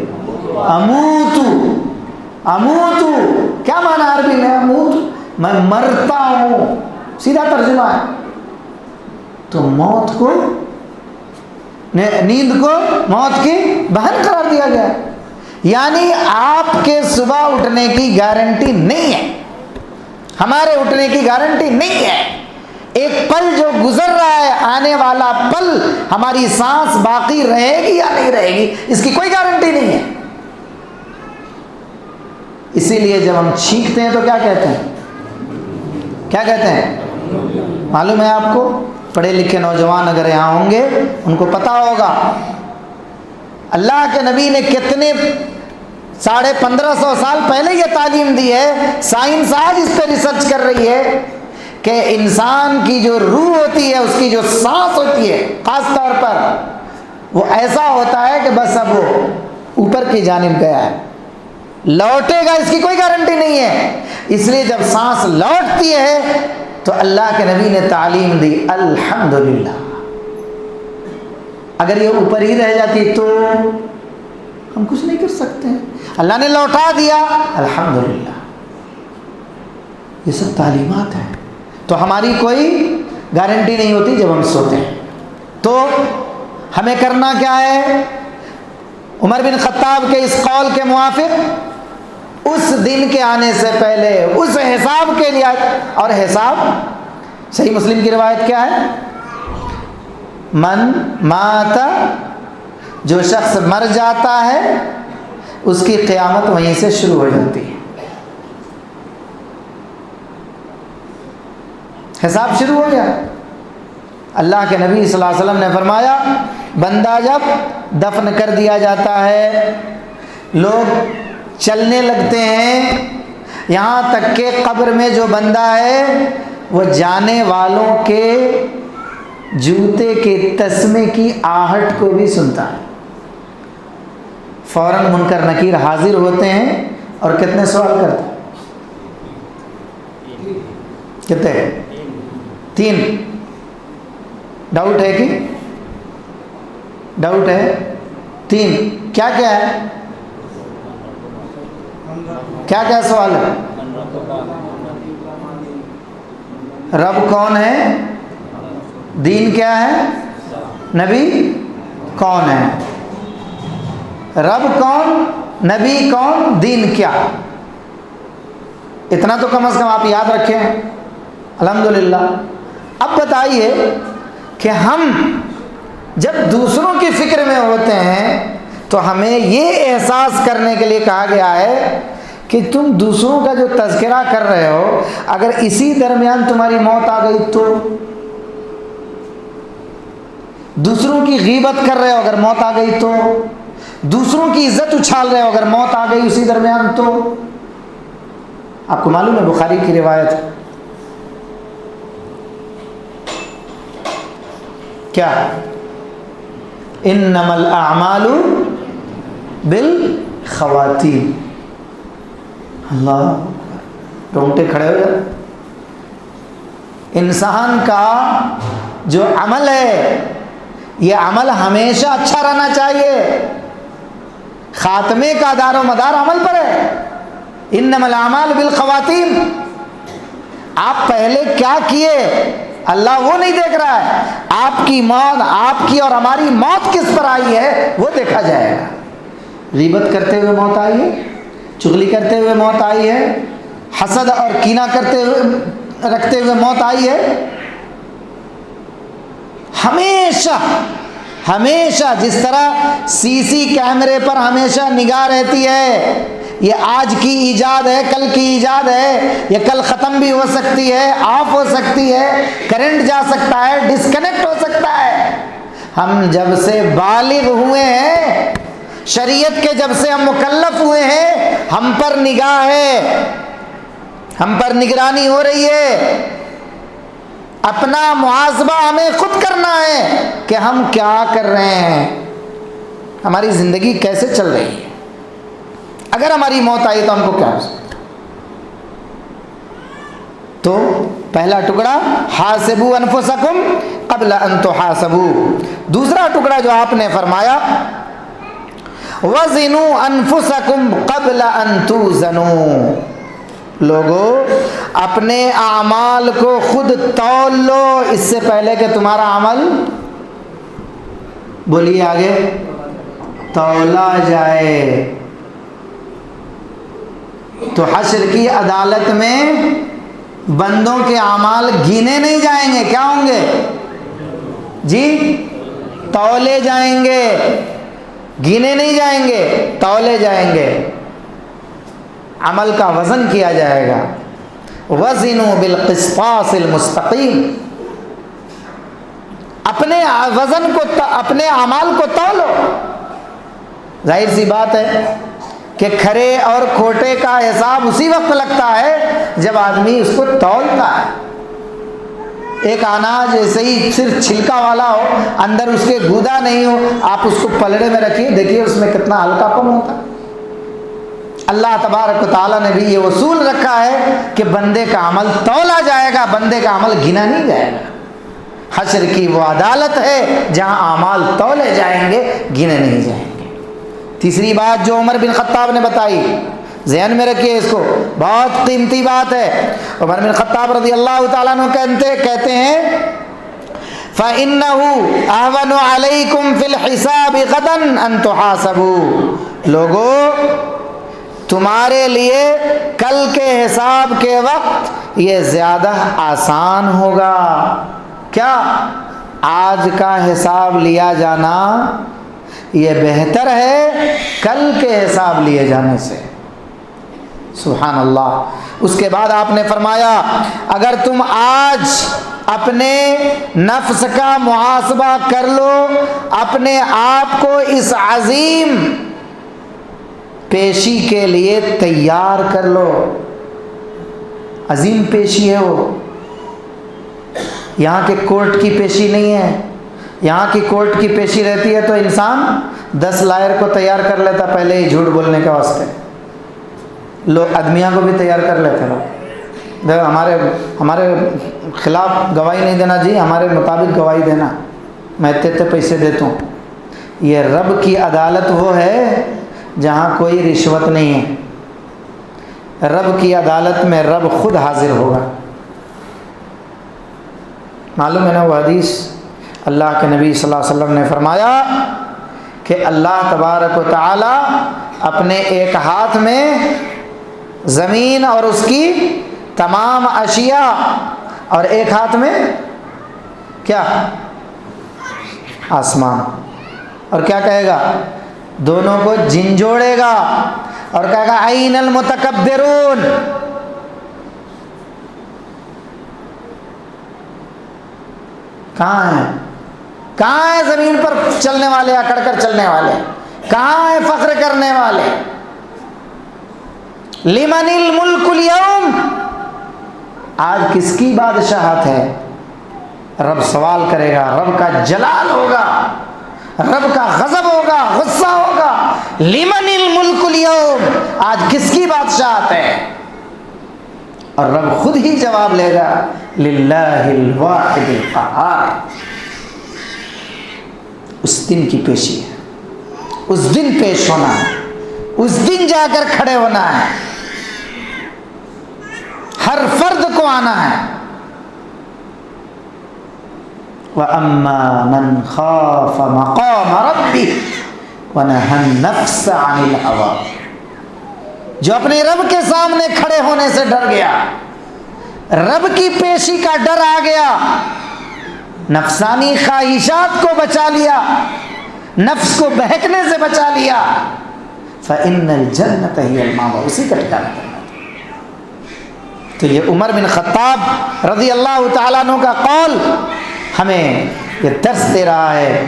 اموتو، اموتو کیا معنی عربی میں؟ اموتو میں مرتا ہوں، سیدھا ترجمہ ہے۔ تو موت کو، نیند کو موت کی بہن قرار دیا گیا، یعنی آپ کے صبح اٹھنے کی گارنٹی نہیں ہے، ہمارے اٹھنے کی گارنٹی نہیں ہے۔ ایک پل جو گزر رہا ہے، آنے والا پل، ہماری سانس باقی رہے گی یا نہیں رہے گی، اس کی کوئی گارنٹی نہیں ہے۔ اسی لیے جب ہم چھینکتے ہیں تو کیا کہتے ہیں؟ کیا کہتے ہیں؟ معلوم ہے آپ کو؟ پڑھے لکھے نوجوان اگر یہاں ہوں گے ان کو پتہ ہوگا اللہ کے نبی نے کتنے 1550 سال پہلے یہ تعلیم دی ہے، سائنس آج اس پہ ریسرچ کر رہی ہے کہ انسان کی جو روح ہوتی ہے، اس کی جو سانس ہوتی ہے خاص طور پر، وہ ایسا ہوتا ہے کہ بس اب وہ اوپر کی جانب گیا ہے، لوٹے گا اس کی کوئی گارنٹی نہیں ہے۔ اس لیے جب سانس لوٹتی ہے تو اللہ کے نبی نے تعلیم دی الحمدللہ، اگر یہ اوپر ہی رہ جاتی تو ہم کچھ نہیں کر سکتے ہیں، اللہ نے لوٹا دیا الحمدللہ۔ یہ سب تعلیمات ہیں، تو ہماری کوئی گارنٹی نہیں ہوتی جب ہم سوتے ہیں۔ تو ہمیں کرنا کیا ہے؟ عمر بن خطاب کے اس قول کے موافق اس دن کے آنے سے پہلے اس حساب کے لیے، اور حساب صحیح مسلم کی روایت کیا ہے؟ من مات، جو شخص مر جاتا ہے اس کی قیامت وہیں سے شروع ہو جاتی ہے، حساب شروع ہو گیا۔ اللہ کے نبی صلی اللہ علیہ وسلم نے فرمایا بندہ جب دفن کر دیا جاتا ہے، لوگ چلنے لگتے ہیں، یہاں تک کہ قبر میں جو بندہ ہے وہ جانے والوں کے جوتے کے تسمے کی آہٹ کو بھی سنتا ہے۔ فوراً منکر نکیر حاضر ہوتے ہیں اور کتنے سوال کرتے ہیں؟ کتنے؟ 3۔ ڈاؤٹ ہے کہ ڈاؤٹ ہے؟ 3 کیا کیا ہے؟ کیا کیا سوال ہے؟ رب کون ہے؟ دین کیا ہے؟ نبی کون ہے؟ رب کون؟ نبی کون؟ دین کیا؟ اتنا تو کم از کم آپ یاد رکھیں الحمدللہ۔ اب بتائیے کہ ہم جب دوسروں کی فکر میں ہوتے ہیں تو ہمیں یہ احساس کرنے کے لیے کہا گیا ہے کہ تم دوسروں کا جو تذکرہ کر رہے ہو، اگر اسی درمیان تمہاری موت آ گئی تو، دوسروں کی غیبت کر رہے ہو اگر موت آ گئی تو، دوسروں کی عزت اچھال رہے ہو اگر موت آ گئی اسی درمیان تو۔ آپ کو معلوم ہے بخاری کی روایت کیا؟ انما الاعمال بالخواتیم۔ اللہ، رونگٹے کھڑے ہو جائے۔ انسان کا جو عمل ہے یہ عمل ہمیشہ اچھا رہنا چاہیے، خاتمے کا دار و مدار عمل پر ہے۔ انما الاعمال بالخواتیم، آپ پہلے کیا کیے اللہ وہ نہیں دیکھ رہا ہے، آپ کی موت، آپ کی اور ہماری موت کس پر آئی ہے وہ دیکھا جائے گا۔ غیبت کرتے ہوئے موت آئی ہے، چغلی کرتے ہوئے موت آئی ہے، حسد اور کینہ کرتے ہوئے رکھتے ہوئے موت آئی ہے۔ ہمیشہ ہمیشہ جس طرح سی سی کیمرے پر ہمیشہ نگاہ رہتی ہے، یہ آج کی ایجاد ہے، کل کی ایجاد ہے، یہ کل ختم بھی ہو سکتی ہے، آف ہو سکتی ہے، کرنٹ جا سکتا ہے، ڈسکنیکٹ ہو سکتا ہے۔ ہم جب سے بالغ ہوئے ہیں، شریعت کے جب سے ہم مکلف ہوئے ہیں، ہم پر نگاہ ہے ہم پر نگرانی ہو رہی ہے، اپنا محاسبہ ہمیں خود کرنا ہے کہ ہم کیا کر رہے ہیں، ہماری زندگی کیسے چل رہی ہے، اگر ہماری موت آئی تو ہم کو کیا ہو سکتا۔ تو پہلا ٹکڑا حاسبوا انفسکم قبل ان تحاسبوا، دوسرا ٹکڑا جو آپ نے فرمایا وزنوا انفسکم قبل ان توزنوا، لوگو اپنے اعمال کو خود تول لو اس سے پہلے کہ تمہارا عمل، بولیے آگے، تولا جائے۔ تو حشر کی عدالت میں بندوں کے اعمال گینے نہیں جائیں گے، کیا ہوں گے جی؟ تولے جائیں گے، گینے نہیں جائیں گے، تولے جائیں گے، عمل کا وزن کیا جائے گا۔ وزنوا بالقسطاس المستقیم، اپنے وزن کو، اپنے اعمال کو تولو۔ ظاہر سی بات ہے کہ کھرے اور کھوٹے کا حساب اسی وقت لگتا ہے جب آدمی اس کو تولتا ہے۔ ایک اناج ایسے ہی صرف چھلکا والا ہو، اندر اس کے گودا نہیں ہو، آپ اس کو پلڑے میں رکھیے، دیکھیے اس میں کتنا ہلکا پن ہوتا ہے۔ اللہ تبارک و تعالیٰ نے بھی یہ اصول رکھا ہے کہ بندے کا عمل تولا جائے گا، بندے کا عمل گنا نہیں جائے گا۔ حشر کی وہ عدالت ہے جہاں اعمال تولے جائیں گے، گنے نہیں جائیں گے۔ تیسری بات جو عمر بن خطاب نے بتائی، ذہن میں رکھیے اس کو، بہت قیمتی بات ہے۔ عمر بن خطاب رضی اللہ تعالیٰ عنہ کہتے ہیں فَإِنَّهُ أَهْوَنُ عَلَيْكُمْ فِي الْحِسَابِ غَدًا أَن تُحَاسَبُوا، لوگو تمہارے لیے کل کے حساب کے وقت یہ زیادہ آسان ہوگا۔ کیا؟ آج کا حساب لیا جانا یہ بہتر ہے کل کے حساب لیے جانے سے۔ سبحان اللہ۔ اس کے بعد آپ نے فرمایا اگر تم آج اپنے نفس کا محاسبہ کر لو، اپنے آپ کو اس عظیم پیشی کے لیے تیار کر لو۔ عظیم پیشی ہے وہ، یہاں کے کورٹ کی پیشی نہیں ہے۔ یہاں کی کورٹ کی پیشی رہتی ہے تو انسان 10 لائر کو تیار کر لیتا پہلے ہی جھوٹ بولنے کے واسطے، لوگ آدمیاں کو بھی تیار کر لیتے لوگ، ہمارے خلاف گواہی نہیں دینا جی، ہمارے مطابق گواہی دینا، میں اتنے پیسے دیتا ہوں۔ یہ رب کی عدالت وہ ہے جہاں کوئی رشوت نہیں ہے۔ رب کی عدالت میں رب خود حاضر ہوگا۔ معلوم ہے نا وہ حدیث، اللہ کے نبی صلی اللہ علیہ وسلم نے فرمایا کہ اللہ تبارک و تعالی اپنے ایک ہاتھ میں زمین اور اس کی تمام اشیاء، اور ایک ہاتھ میں کیا؟ آسمان، اور کیا کہے گا؟ دونوں کو جھنجھوڑے گا اور کہے گا این المتکبرون، کہاں ہیں؟ کہاں ہیں زمین پر چلنے والے، اکڑ کر چلنے والے؟ کہاں ہیں فخر کرنے والے؟ لمن الملک اليوم، آج کس کی بادشاہت ہے؟ رب سوال کرے گا، رب کا جلال ہوگا، رب کا غضب ہوگا، غصہ ہوگا۔ لمن الملک اليوم، آج کس کی بادشاہت ہے؟ اور رب خود ہی جواب لے گا للہ الواحد القہار۔ اس دن کی پیشی ہے، اس دن پیش ہونا ہے، اس دن جا کر کھڑے ہونا ہے، ہر فرد کو آنا ہے۔ وَأَمَّا مَنْ خَافَ مَقَامَ رَبِّهِ وَنَهَى النَّفْسَ عَنِ الْهَوَىٰ، جو اپنے رب کے سامنے کھڑے ہونے سے ڈر گیا، رب کی پیشی کا ڈر آ گیا، نفسانی خواہشات کو بچا لیا، نفس کو بہکنے سے بچا لیا، فَإِنَّ الْجَنَّةَ هِيَ الْمَأْوَىٰ، اسی کا ٹھکانہ کرنا۔ تو یہ عمر بن خطاب رضی اللہ تعالیٰ عنہ کا قول ہمیں یہ درس دے رہا ہے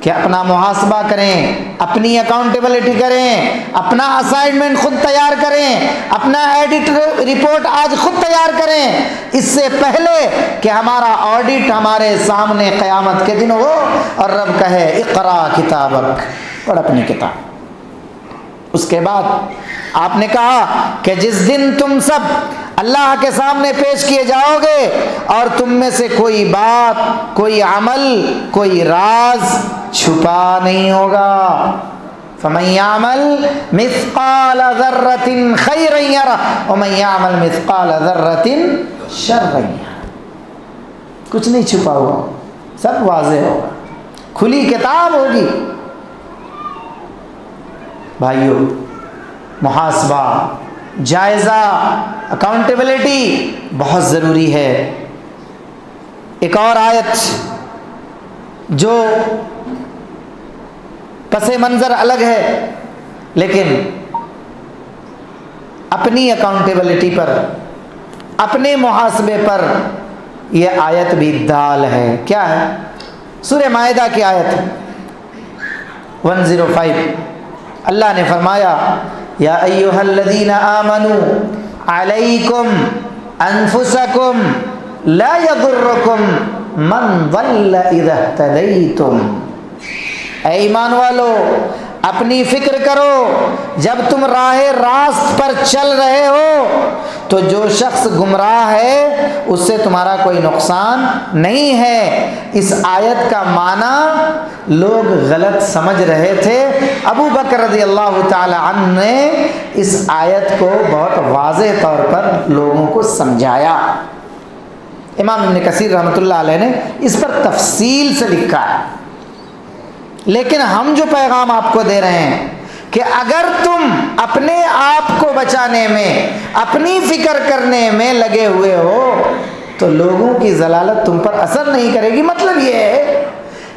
کہ اپنا محاسبہ کریں، اپنی اکاؤنٹیبلٹی کریں، اپنا اسائنمنٹ خود تیار کریں، اپنا ایڈٹ رپورٹ آج خود تیار کریں، اس سے پہلے کہ ہمارا آڈٹ ہمارے سامنے قیامت کے دن ہو اور رب کہے اقرا کتابک، پڑھ اپنی کتاب۔ اس کے بعد آپ نے کہا کہ جس دن تم سب اللہ کے سامنے پیش کیے جاؤ گے اور تم میں سے کوئی بات، کوئی عمل، کوئی راز چھپا نہیں ہوگا۔ فَمَن يَعْمَلْ مِثْقَالَ ذَرَّةٍ خَيْرًا يَرَهُ وَمَن يَعْمَلْ مِثْقَالَ ذَرَّةٍ شَرًّا يَرَهُ۔ کچھ نہیں چھپا ہوا، سب واضح ہوگا، کھلی کتاب ہوگی۔ بھائیو، محاسبہ، جائزہ، اکاؤنٹیبلٹی بہت ضروری ہے۔ ایک اور آیت جو پس منظر الگ ہے لیکن اپنی اکاؤنٹیبلٹی پر، اپنے محاسبے پر یہ آیت بھی دال ہے۔ کیا ہے؟ سورہ مائدہ کی آیت 105، اللہ نے فرمایا یا ایھا الذین آمنوا علیکم انفسکم لا یضرکم من ضل اذا اہتدیتم۔ اے ایمان والو، اپنی فکر کرو جب تم راہ راست پر چل رہے ہو تو جو شخص گمراہ ہے اس سے تمہارا کوئی نقصان نہیں ہے۔ اس آیت کا معنی لوگ غلط سمجھ رہے تھے، ابو بکر رضی اللہ تعالی عنہ نے اس آیت کو بہت واضح طور پر لوگوں کو سمجھایا۔ امام ابن کثیر رحمۃ اللہ علیہ نے اس پر تفصیل سے لکھا ہے، لیکن ہم جو پیغام آپ کو دے رہے ہیں کہ اگر تم اپنے آپ کو بچانے میں، اپنی فکر کرنے میں لگے ہوئے ہو تو لوگوں کی ضلالت تم پر اثر نہیں کرے گی۔ مطلب یہ ہے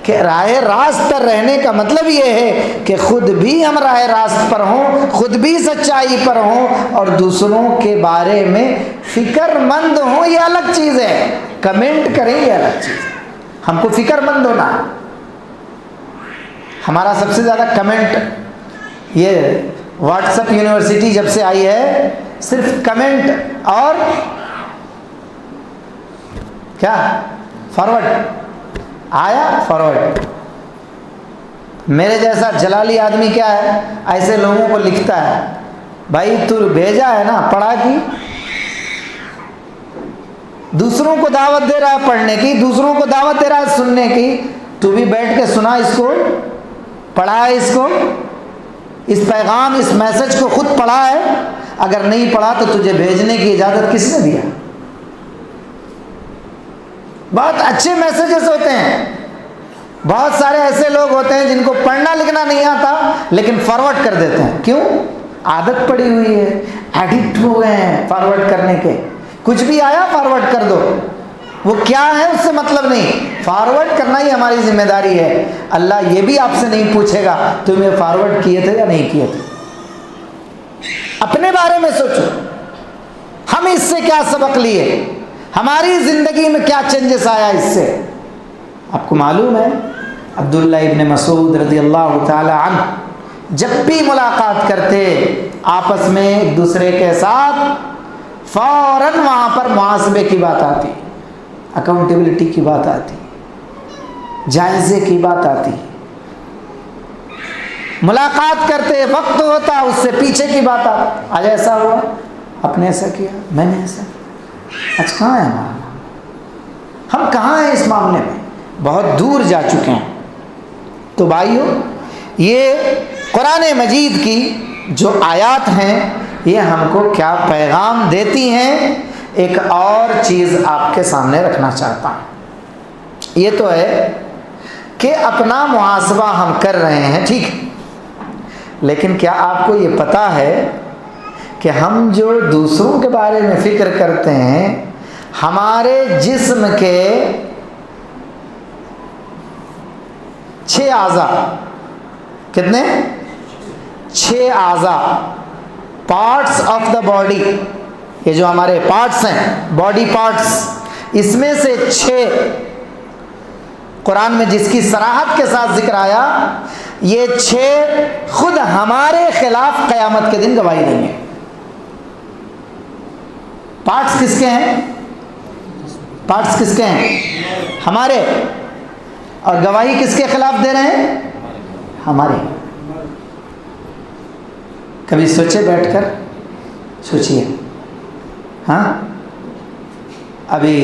کہ راہ راست پر رہنے کا مطلب یہ ہے کہ خود بھی ہم راہ راست پر ہوں، خود بھی سچائی پر ہوں اور دوسروں کے بارے میں فکر مند ہوں۔ یہ الگ چیز ہے، کمنٹ کریں یہ الگ چیز ہے، ہم کو فکر مند ہونا ہے۔ ہمارا سب سے زیادہ کمنٹ، یہ واٹس ایپ یونیورسٹی جب سے آئی ہے صرف کمنٹ اور کیا فارورڈ آیا، فارورڈ۔ میرے جیسا جلالی آدمی کیا ہے، ایسے لوگوں کو لکھتا ہے بھائی تو بھیجا ہے نا، پڑھا کی، دوسروں کو دعوت دے رہا ہے پڑھنے کی، دوسروں کو دعوت دے رہا ہے سننے کی، تو بھی بیٹھ کے سنا اس کو، پڑھا ہے اس کو، اس پیغام، اس میسج کو خود پڑھا ہے؟ اگر نہیں پڑھا تو تجھے بھیجنے کی اجازت کس نے دیا؟ بہت اچھے میسیجز ہوتے ہیں، بہت سارے ایسے لوگ ہوتے ہیں جن کو پڑھنا لکھنا نہیں آتا لیکن فارورڈ کر دیتے ہیں۔ کیوں؟ عادت پڑی ہوئی ہے، ایڈکٹ ہو گئے ہیں فارورڈ کرنے کے، کچھ بھی آیا فارورڈ کر دو، وہ کیا ہے اس سے مطلب نہیں، فارورڈ کرنا ہی ہماری ذمہ داری ہے۔ اللہ یہ بھی آپ سے نہیں پوچھے گا تم یہ فارورڈ کیے تھے یا نہیں کیے تھے۔ اپنے بارے میں سوچو، ہم اس سے کیا سبق لیے، ہماری زندگی میں کیا چینجز آیا اس سے۔ آپ کو معلوم ہے عبداللہ ابن مسعود رضی اللہ تعالی عنہ جب بھی ملاقات کرتے آپس میں ایک دوسرے کے ساتھ، فوراً وہاں پر محاسبے کی بات آتی، اکاؤنٹیبلٹی کی بات آتی، جائزے کی بات آتی۔ ملاقات کرتے وقت ہوتا اس سے پیچھے کی بات آتی، آج ایسا ہوا، آپ نے ایسا کیا، میں نے ایسا، آج کہاں ہے ہمارا، ہم کہاں ہیں اس معاملے میں، بہت دور جا چکے ہیں۔ تو بھائیو، یہ قرآن مجید کی جو آیات ہیں یہ ہم کو کیا پیغام دیتی ہیں، ایک اور چیز آپ کے سامنے رکھنا چاہتا ہوں۔ یہ تو ہے کہ اپنا محاسبہ ہم کر رہے ہیں، ٹھیک ہے، لیکن کیا آپ کو یہ پتہ ہے کہ ہم جو دوسروں کے بارے میں فکر کرتے ہیں، ہمارے جسم کے 6 اعضاء، کتنے؟ 6 اعضاء، پارٹس آف دا باڈی، یہ جو ہمارے پارٹس ہیں، باڈی پارٹس، اس میں سے 6 قرآن میں جس کی صراحت کے ساتھ ذکر آیا، یہ 6 خود ہمارے خلاف قیامت کے دن گواہی دیں گے۔ پارٹس کس کے ہیں؟ پارٹس کس کے ہیں؟ ہمارے۔ اور گواہی کس کے خلاف دے رہے ہیں؟ ہمارے۔ کبھی سوچے بیٹھ کر، سوچئے، ہاں ابھی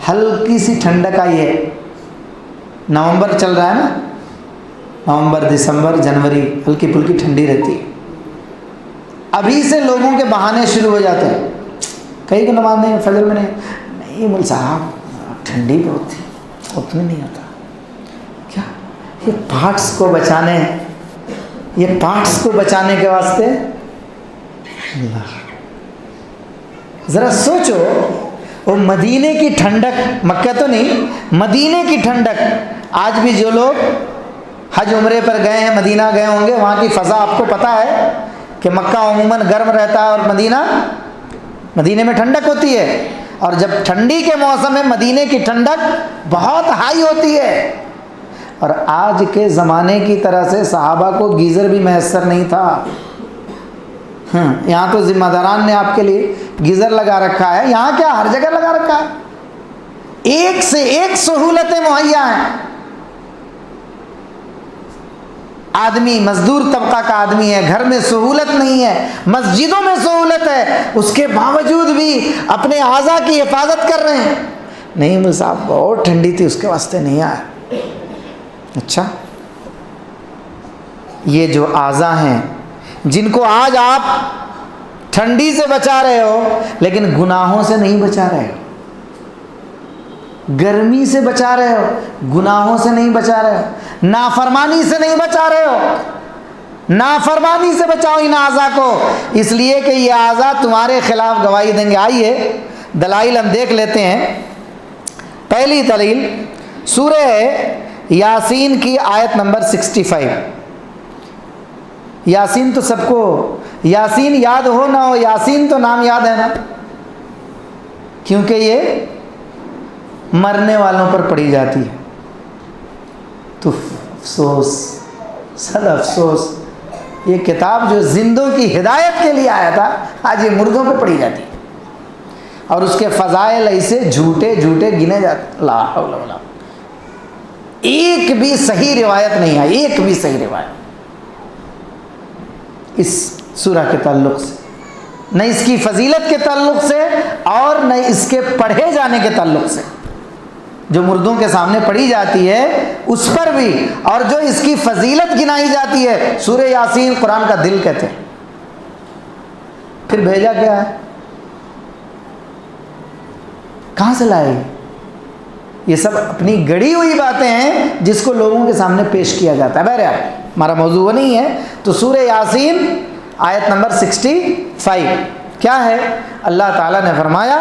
ہلکی سی ٹھنڈک آئی ہے، نومبر چل رہا ہے نا، نومبر دسمبر جنوری ہلکی پھلکی ٹھنڈی رہتی ہے، ابھی سے لوگوں کے بہانے شروع ہو جاتے ہیں، کئی کو نماز نہیں، فجر میں نہیں مول صاحب ٹھنڈی بہت تھی، اتنے نہیں ہوتا کیا؟ یہ پارٹس کو بچانے، یہ پارٹس کو بچانے کے واسطے اللہ، ذرا سوچو، وہ مدینے کی ٹھنڈک، مکہ تو نہیں، مدینے کی ٹھنڈک، آج بھی جو لوگ حج عمرے پر گئے ہیں، مدینہ گئے ہوں گے، وہاں کی فضا آپ کو پتہ ہے کہ مکہ عموماً گرم رہتا ہے اور مدینے میں ٹھنڈک ہوتی ہے، اور جب ٹھنڈی کے موسم میں مدینے کی ٹھنڈک بہت ہائی ہوتی ہے، اور آج کے زمانے کی طرح سے صحابہ کو گیزر بھی میسر نہیں تھا۔ یہاں تو ذمہ داران نے آپ کے لیے گیزر لگا رکھا ہے، یہاں کیا ہر جگہ لگا رکھا ہے، ایک سے ایک سہولتیں مہیا ہیں۔ آدمی مزدور طبقہ کا آدمی ہے، گھر میں سہولت نہیں ہے، مسجدوں میں سہولت ہے، اس کے باوجود بھی اپنے اعضاء کی حفاظت کر رہے ہیں۔ نہیں مول صاحب بہت ٹھنڈی تھی، اس کے واسطے نہیں آیا۔ اچھا، یہ جو اعضاء ہیں جن کو آج آپ ٹھنڈی سے بچا رہے ہو، لیکن گناہوں سے نہیں بچا رہے ہو، گرمی سے بچا رہے ہو، گناہوں سے نہیں بچا رہے ہو، نافرمانی سے نہیں بچا رہے ہو، نافرمانی سے بچاؤ ان اعضاء کو، اس لیے کہ یہ اعضاء تمہارے خلاف گواہی دیں گے۔ آئیے دلائل ہم دیکھ لیتے ہیں۔ پہلی دلیل سورہ یاسین کی آیت نمبر 65۔ یاسین تو سب کو، یاسین یاد ہو نہ ہو، یاسین تو نام یاد ہے نا، کیونکہ یہ مرنے والوں پر پڑھی جاتی ہے۔ تو افسوس، صد افسوس، یہ کتاب جو زندوں کی ہدایت کے لیے آیا تھا، آج یہ مردوں پہ پڑھی جاتی ہے، اور اس کے فضائل ایسے جھوٹے گنے جاتے، لا حول ولا، ایک بھی صحیح روایت نہیں ہے، ایک بھی صحیح روایت اس سورہ کے تعلق سے، نہ اس کی فضیلت کے تعلق سے اور نہ اس کے پڑھے جانے کے تعلق سے۔ جو مردوں کے سامنے پڑھی جاتی ہے اس پر بھی، اور جو اس کی فضیلت گنائی جاتی ہے، سورہ یاسین قرآن کا دل کہتے ہیں۔ پھر بھیجا کیا ہے؟ کہاں سے لائے؟ یہ سب اپنی گڑی ہوئی باتیں ہیں جس کو لوگوں کے سامنے پیش کیا جاتا ہے۔ بہرحال ہمارا موضوع وہ نہیں ہے۔ تو سورہ یاسین آیت نمبر 65 کیا ہے؟ اللہ تعالیٰ نے فرمایا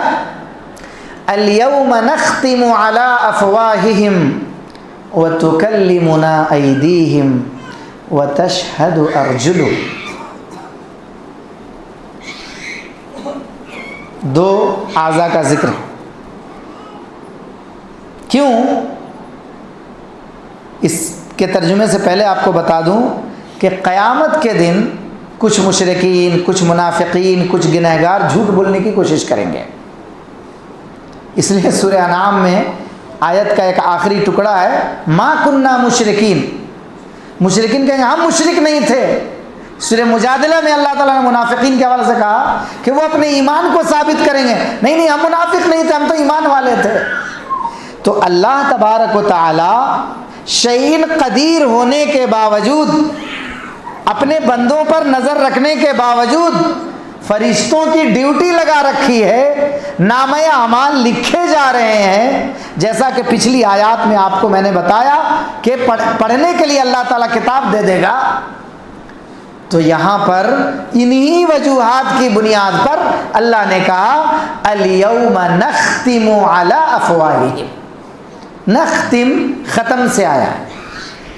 اليوم نختم على افواههم وتكلمنا ايديهم وتشهد ارجلهم۔ دو اعضاء کا ذکر ہے۔ کیوں؟ اس کے ترجمے سے پہلے آپ کو بتا دوں کہ قیامت کے دن کچھ مشرکین، کچھ منافقین، کچھ گنہگار جھوٹ بولنے کی کوشش کریں گے، اس لیے سورہ انعام میں آیت کا ایک آخری ٹکڑا ہے ما کننا مشرکین، مشرکین کہیں ہم مشرک نہیں تھے۔ سورہ مجادلہ میں اللہ تعالیٰ نے منافقین کے حوالے سے کہا کہ وہ اپنے ایمان کو ثابت کریں گے، نہیں ہم منافق نہیں تھے، ہم تو ایمان والے تھے۔ تو اللہ تبارک و تعالی شعین قدیر ہونے کے باوجود، اپنے بندوں پر نظر رکھنے کے باوجود فرشتوں کی ڈیوٹی لگا رکھی ہے، نامہ اعمال لکھے جا رہے ہیں، جیسا کہ پچھلی آیات میں آپ کو میں نے بتایا کہ پڑھنے کے لیے اللہ تعالیٰ کتاب دے دے گا۔ تو یہاں پر انہی وجوہات کی بنیاد پر اللہ نے کہا الیوم نختم علی افواہہم۔ نختم ختم سے آیا ہے،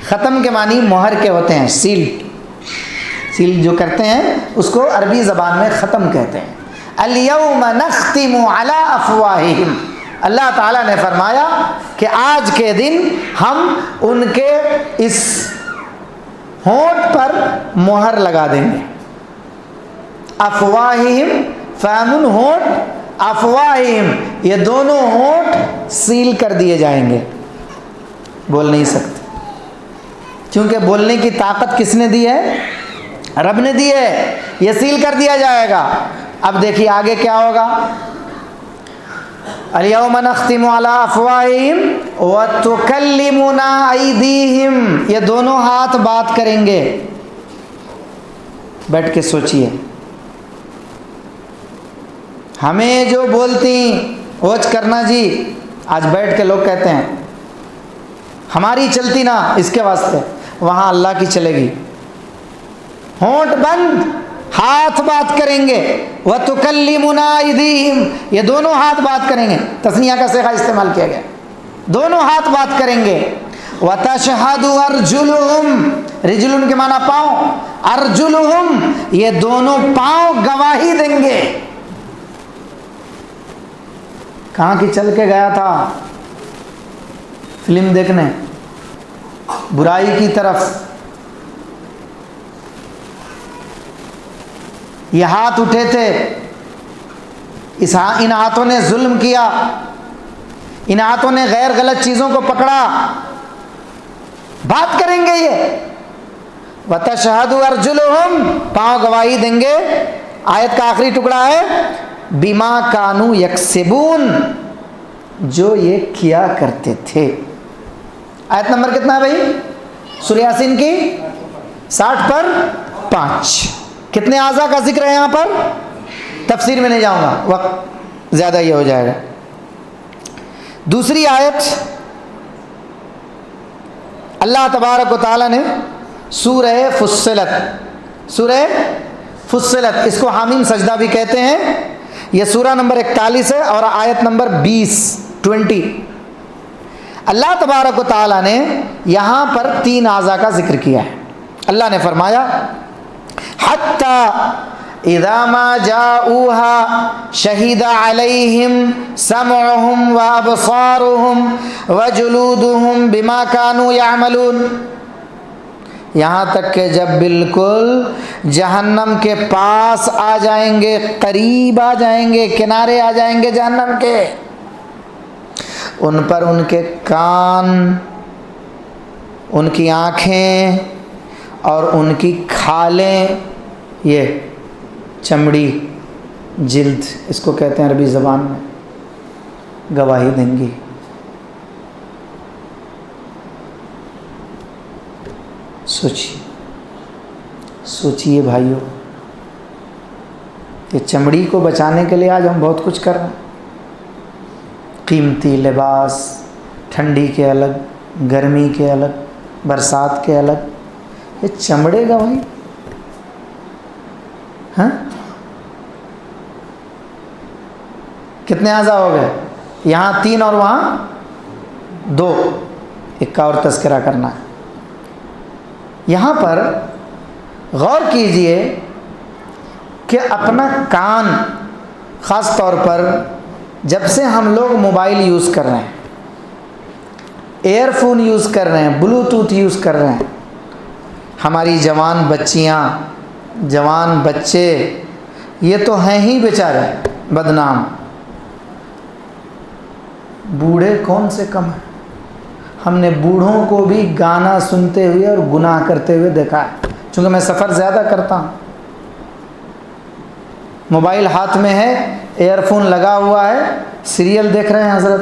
ختم کے معنی مہر کے ہوتے ہیں، سیل جو کرتے ہیں اس کو عربی زبان میں ختم کہتے ہیں۔ الیوم نختم علی افواہہم، اللہ تعالیٰ نے فرمایا کہ آج کے دن ہم ان کے اس ہونٹ پر مہر لگا دیں گے. افواہہم، فم ہونٹ، افواہہم یہ دونوں ہونٹ سیل کر دیے جائیں گے، بول نہیں سکتے، کیونکہ بولنے کی طاقت کس نے دی ہے؟ رب نے دی ہے. یہ سیل کر دیا جائے گا. اب دیکھیے آگے کیا ہوگا. الیوم نختم علی افواہہم وتکلمنا ایدیہم یہ دونوں ہاتھ بات کریں گے. بیٹھ کے سوچئے، ہمیں جو بولتی وچ کرنا جی، آج بیٹھ کے لوگ کہتے ہیں ہماری چلتی نا اس کے واسطے، وہاں اللہ کی چلے گی. ہونٹ بند، ہاتھ بات کریں گے. وَتُكَلِّمُنَا أَيْدِيهِمْ یہ دونوں ہاتھ بات کریں گے. تثنیہ کا صیغہ استعمال کیا گیا، دونوں ہاتھ بات کریں گے. وَتَشْهَدُ أَرْجُلُهُمْ رجل کے معنی پاؤں، أَرْجُلُهُمْ یہ دونوں پاؤں گواہی دیں گے. کہاں کی چل کے گیا تھا فلم دیکھنے، برائی کی طرف، یہ ہاتھ اٹھے تھے، ان ہاتھوں نے ظلم کیا، ان ہاتھوں نے غیر غلط چیزوں کو پکڑا. بات کریں گے یہ. وَتَشْهَدُ أَرْجُلُهُمْ پاؤں گواہی دیں گے. آیت کا آخری ٹکڑا ہے بِمَا كَانُوا يَكْسِبُونَ جو یہ کیا کرتے تھے. آیت نمبر کتنا ہے بھائی؟ سورہ یاسین کی 60 پر 5. کتنے اعضاء کا ذکر ہے یہاں پر؟ تفسیر میں نہیں جاؤں گا، وقت زیادہ یہ ہو جائے گا. دوسری آیت اللہ تبارک و تعالی نے سورہ فصلت اس کو حامیم سجدہ بھی کہتے ہیں. یہ سورہ نمبر 41 ہے اور آیت نمبر 20. اللہ تبارک و تعالی نے یہاں پر 3 اعضاء کا ذکر کیا ہے. اللہ نے فرمایا حتی اذا ما جاؤوها شہد علیہم سمعهم وابصارهم وجلودهم بما كانوا يعملون یہاں تک کہ جب بالکل جہنم کے پاس آ جائیں گے، قریب آ جائیں گے، کنارے آ جائیں گے جہنم کے، ان پر ان کے کان، ان کی آنکھیں اور ان کی کھالیں، یہ چمڑی، جلد اس کو کہتے ہیں عربی زبان میں، گواہی دیں گی. سوچیے بھائیوں، یہ چمڑی کو بچانے کے لیے آج ہم بہت کچھ کر رہے ہیں. قیمتی لباس، ٹھنڈی کے الگ، گرمی کے الگ، برسات کے الگ، یہ چمڑے گواہی. ہاں کتنے اعضاء ہو گئے؟ یہاں 3 اور وہاں 2. ایک کا اور تذکرہ کرنا ہے. یہاں پر غور کیجئے کہ اپنا کان، خاص طور پر جب سے ہم لوگ موبائل یوز کر رہے ہیں، ایئر فون یوز کر رہے ہیں، بلوٹوتھ یوز کر رہے ہیں، ہماری جوان بچیاں، جوان بچے یہ تو ہیں ہی بیچارے بدنام، بوڑھے کون سے کم ہیں. ہم نے بوڑھوں کو بھی گانا سنتے ہوئے اور گناہ کرتے ہوئے دیکھا ہے. چونکہ میں سفر زیادہ کرتا ہوں، موبائل ہاتھ میں ہے، ایئر فون لگا ہوا ہے، سیریل دیکھ رہے ہیں حضرت،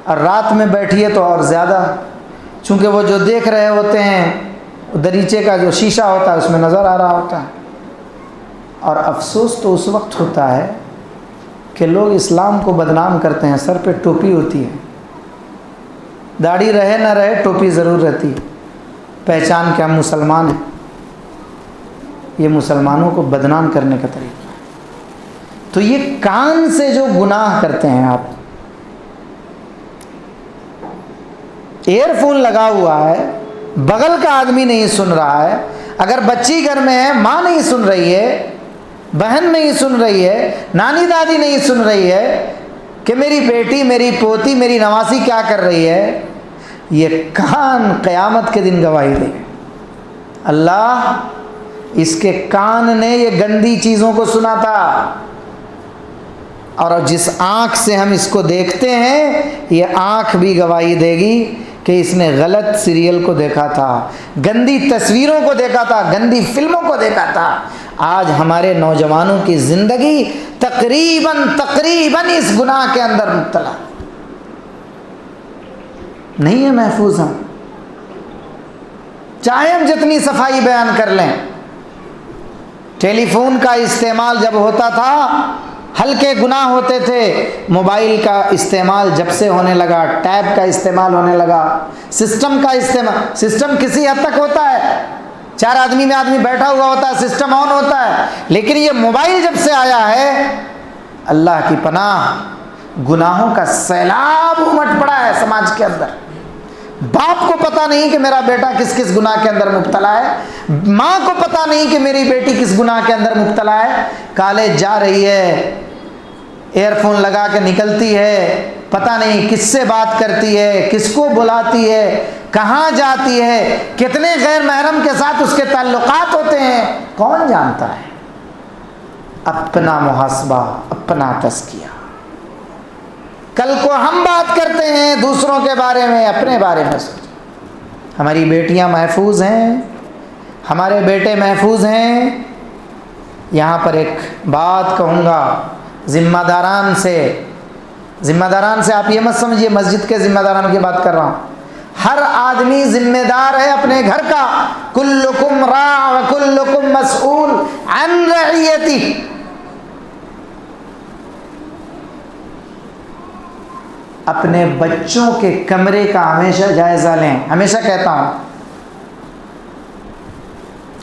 اور رات میں بیٹھیے تو اور زیادہ، چونکہ وہ جو دیکھ رہے ہوتے ہیں دریچے کا جو شیشہ ہوتا ہے اس میں نظر آ رہا ہوتا ہے. اور افسوس تو اس وقت ہوتا ہے کہ لوگ اسلام کو بدنام کرتے ہیں. سر پہ ٹوپی ہوتی ہے، داڑھی رہے نہ رہے ٹوپی ضرور رہتی ہے، پہچان کے ہم مسلمان ہیں. یہ مسلمانوں کو بدنام کرنے کا طریقہ ہے. تو یہ کان سے جو گناہ کرتے ہیں آپ، ایئر فون لگا ہوا ہے، بغل کا آدمی نہیں سن رہا ہے، اگر بچی گھر میں ہے، ماں نہیں سن رہی ہے، بہن نہیں سن رہی ہے، نانی دادی نہیں سن رہی ہے کہ میری بیٹی، میری پوتی، میری نواسی کیا کر رہی ہے، یہ کان قیامت کے دن گواہی دے گے۔ اللہ اس کے کان نے یہ گندی چیزوں کو سنا تھا، اور جس آنکھ سے ہم اس کو دیکھتے ہیں یہ آنکھ بھی گواہی دے گی کہ اس نے غلط سیریل کو دیکھا تھا، گندی تصویروں کو دیکھا تھا، گندی فلموں کو دیکھا تھا۔ آج ہمارے نوجوانوں کی زندگی تقریباً اس گناہ کے اندر مبتلا نہیں ہے، محفوظ ہم، چاہے ہم جتنی صفائی بیان کر لیں۔ ٹیلی فون کا استعمال جب ہوتا تھا ہلکے گناہ ہوتے تھے، موبائل کا استعمال جب سے ہونے لگا، ٹیب کا استعمال ہونے لگا، سسٹم کا استعمال، سسٹم کسی حد تک ہوتا ہے، 4 آدمی میں آدمی بیٹھا ہوا ہوتا ہے، سسٹم آن ہوتا ہے، لیکن یہ موبائل جب سے آیا ہے اللہ کی پناہ گناہوں کا سیلاب امٹ پڑا ہے سماج کے اندر۔ باپ کو پتہ نہیں کہ میرا بیٹا کس کس گناہ کے اندر مبتلا ہے، ماں کو پتہ نہیں کہ میری بیٹی کس گناہ کے اندر مبتلا ہے۔ کالج جا رہی ہے، ایئر فون لگا کے نکلتی ہے، پتہ نہیں کس سے بات کرتی ہے، کس کو بلاتی ہے، کہاں جاتی ہے، کتنے غیر محرم کے ساتھ اس کے تعلقات ہوتے ہیں، کون جانتا ہے؟ اپنا محاسبہ، اپنا تزکیہ۔ کل کو ہم بات کرتے ہیں دوسروں کے بارے میں، اپنے بارے میں سوچیں۔ ہماری بیٹیاں محفوظ ہیں، ہمارے بیٹے محفوظ ہیں۔ یہاں پر ایک بات کہوں گا ذمہ داران سے آپ یہ مت سمجھیے مسجد کے ذمہ داران کی بات کر رہا ہوں، ہر آدمی ذمہ دار ہے اپنے گھر کا۔ کلکم راع وکلکم مسئول عن رعیتہ۔ اپنے بچوں کے کمرے کا ہمیشہ جائزہ لیں، ہمیشہ کہتا ہوں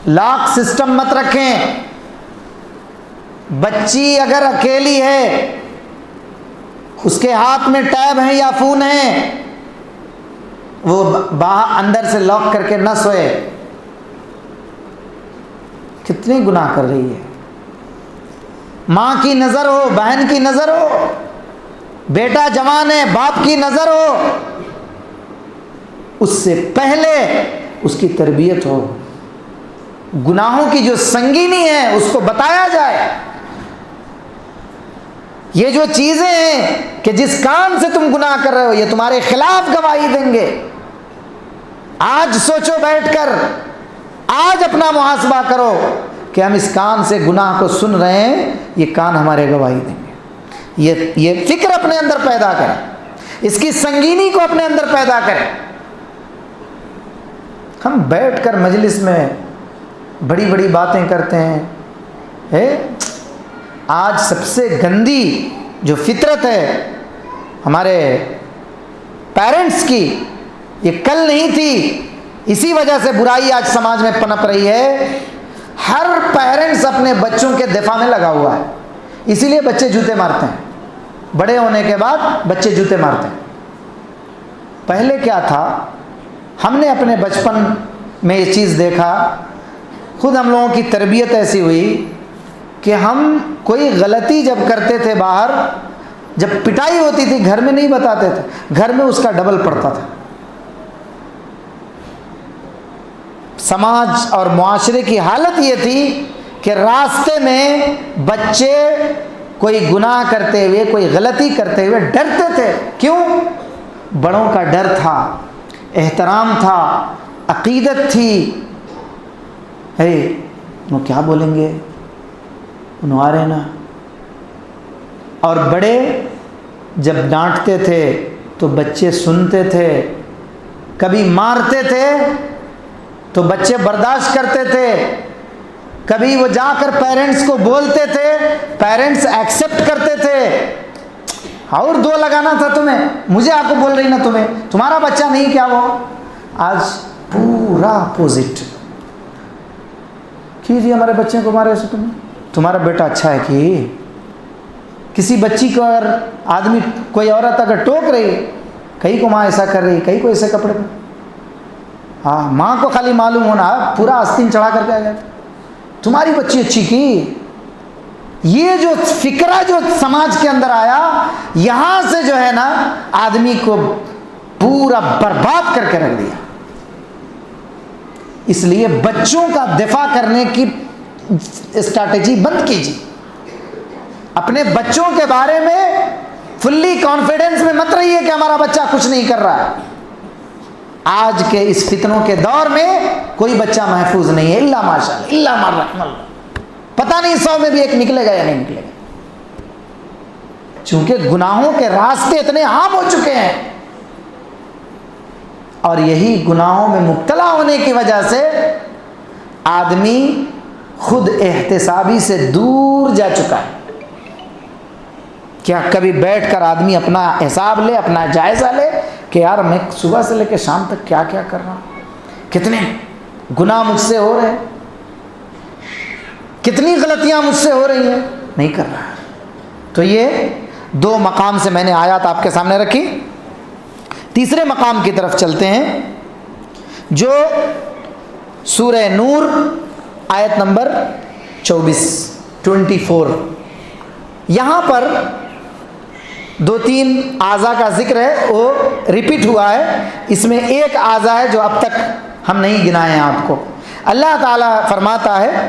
لاک سسٹم مت رکھیں۔ بچی اگر اکیلی ہے، اس کے ہاتھ میں ٹیب ہے یا فون ہے، وہ باہر اندر سے لاک کر کے نہ سوئے، کتنے گناہ کر رہی ہے۔ ماں کی نظر ہو، بہن کی نظر ہو، بیٹا جوان ہے، باپ کی نظر ہو، اس سے پہلے اس کی تربیت ہو، گناہوں کی جو سنگینی ہے اس کو بتایا جائے۔ یہ جو چیزیں ہیں کہ جس کام سے تم گناہ کر رہے ہو یہ تمہارے خلاف گواہی دیں گے۔ آج سوچو بیٹھ کر، آج اپنا محاسبہ کرو کہ ہم اس کان سے گناہ کو سن رہے ہیں، یہ کان ہمارے گواہی دیں گے۔ یہ فکر اپنے اندر پیدا کریں، اس کی سنگینی کو اپنے اندر پیدا کریں۔ ہم بیٹھ کر مجلس میں بڑی بڑی باتیں کرتے ہیں۔ آج سب سے گندی جو فطرت ہے ہمارے پیرنٹس کی، یہ کل نہیں تھی، اسی وجہ سے برائی آج سماج میں پنپ رہی ہے۔ ہر پیرنٹس اپنے بچوں کے دفاع میں لگا ہوا ہے، اسی لیے بچے جوتے مارتے ہیں، بڑے ہونے کے بعد بچے جوتے مارتے ہیں۔ پہلے کیا تھا، ہم نے اپنے بچپن میں یہ چیز دیکھا، خود ہم لوگوں کی تربیت ایسی ہوئی کہ ہم کوئی غلطی جب کرتے تھے باہر، جب پٹائی ہوتی تھی گھر میں نہیں بتاتے تھے، گھر میں اس کا ڈبل پڑتا تھا۔ سماج اور معاشرے کی حالت یہ تھی کہ راستے میں بچے کوئی گناہ کرتے ہوئے، کوئی غلطی کرتے ہوئے ڈرتے تھے۔ کیوں؟ بڑوں کا ڈر تھا، احترام تھا، عقیدت تھی۔ وہ کیا بولیں گے، انہوں آ رہے نا۔ اور بڑے جب ڈانٹتے تھے تو بچے سنتے تھے، کبھی مارتے تھے تو بچے برداشت کرتے تھے، کبھی وہ جا کر پیرنٹس کو بولتے تھے، پیرنٹس ایکسیپٹ کرتے تھے۔ اور 2 لگانا تھا تمہیں، مجھے آ کو بول رہی نا تمہیں، تمہارا بچہ نہیں کیا وہ؟ آج پورا اپوزٹ۔ کیجیے ہمارے بچے کو مارے سے، تمہارا بیٹا اچھا ہے کہ کسی بچی کو اگر آدمی، کوئی عورت اگر ٹوک رہی، کئی کو ماں ایسا کر رہی، کئی کو ایسے کپڑے میں، ہاں ماں کو خالی معلوم ہونا، پورا آستین چڑھا کر کے آ گیا تمہاری بچی اچھی کی، یہ جو فکرہ جو سماج کے اندر آیا، یہاں سے جو ہے نا آدمی کو پورا برباد کر کے رکھ دیا. اس لیے بچوں کا دفاع کرنے کی اسٹریٹجی بند کیجیے. اپنے بچوں کے بارے میں فلی کانفیڈنس میں مت رہیے کہ ہمارا بچہ کچھ نہیں کر رہا ہے. آج کے اس فتنوں کے دور میں کوئی بچہ محفوظ نہیں ہے، الا ماشاء اللہ، الا من رحم اللہ. پتہ نہیں 100 میں بھی ایک نکلے گا یا نہیں نکلے گا، چونکہ گناہوں کے راستے اتنے عام ہو چکے ہیں، اور یہی گناہوں میں مبتلا ہونے کی وجہ سے آدمی خود احتسابی سے دور جا چکا ہے. کیا کبھی بیٹھ کر آدمی اپنا حساب لے، اپنا جائزہ لے کہ یار میں صبح سے لے کے شام تک کیا کیا کر رہا ہوں، کتنے گناہ مجھ سے ہو رہے ہیں، کتنی غلطیاں مجھ سے ہو رہی ہیں، نہیں کر رہا. تو یہ 2 مقام سے میں نے آیات آپ کے سامنے رکھی. تیسرے مقام کی طرف چلتے ہیں، جو سورہ نور آیت نمبر 24. یہاں پر 2-3 اعضاء کا ذکر ہے، وہ ریپیٹ ہوا ہے. اس میں ایک اعضاء ہے جو اب تک ہم نہیں گنائے ہیں آپ کو. اللہ تعالیٰ فرماتا ہے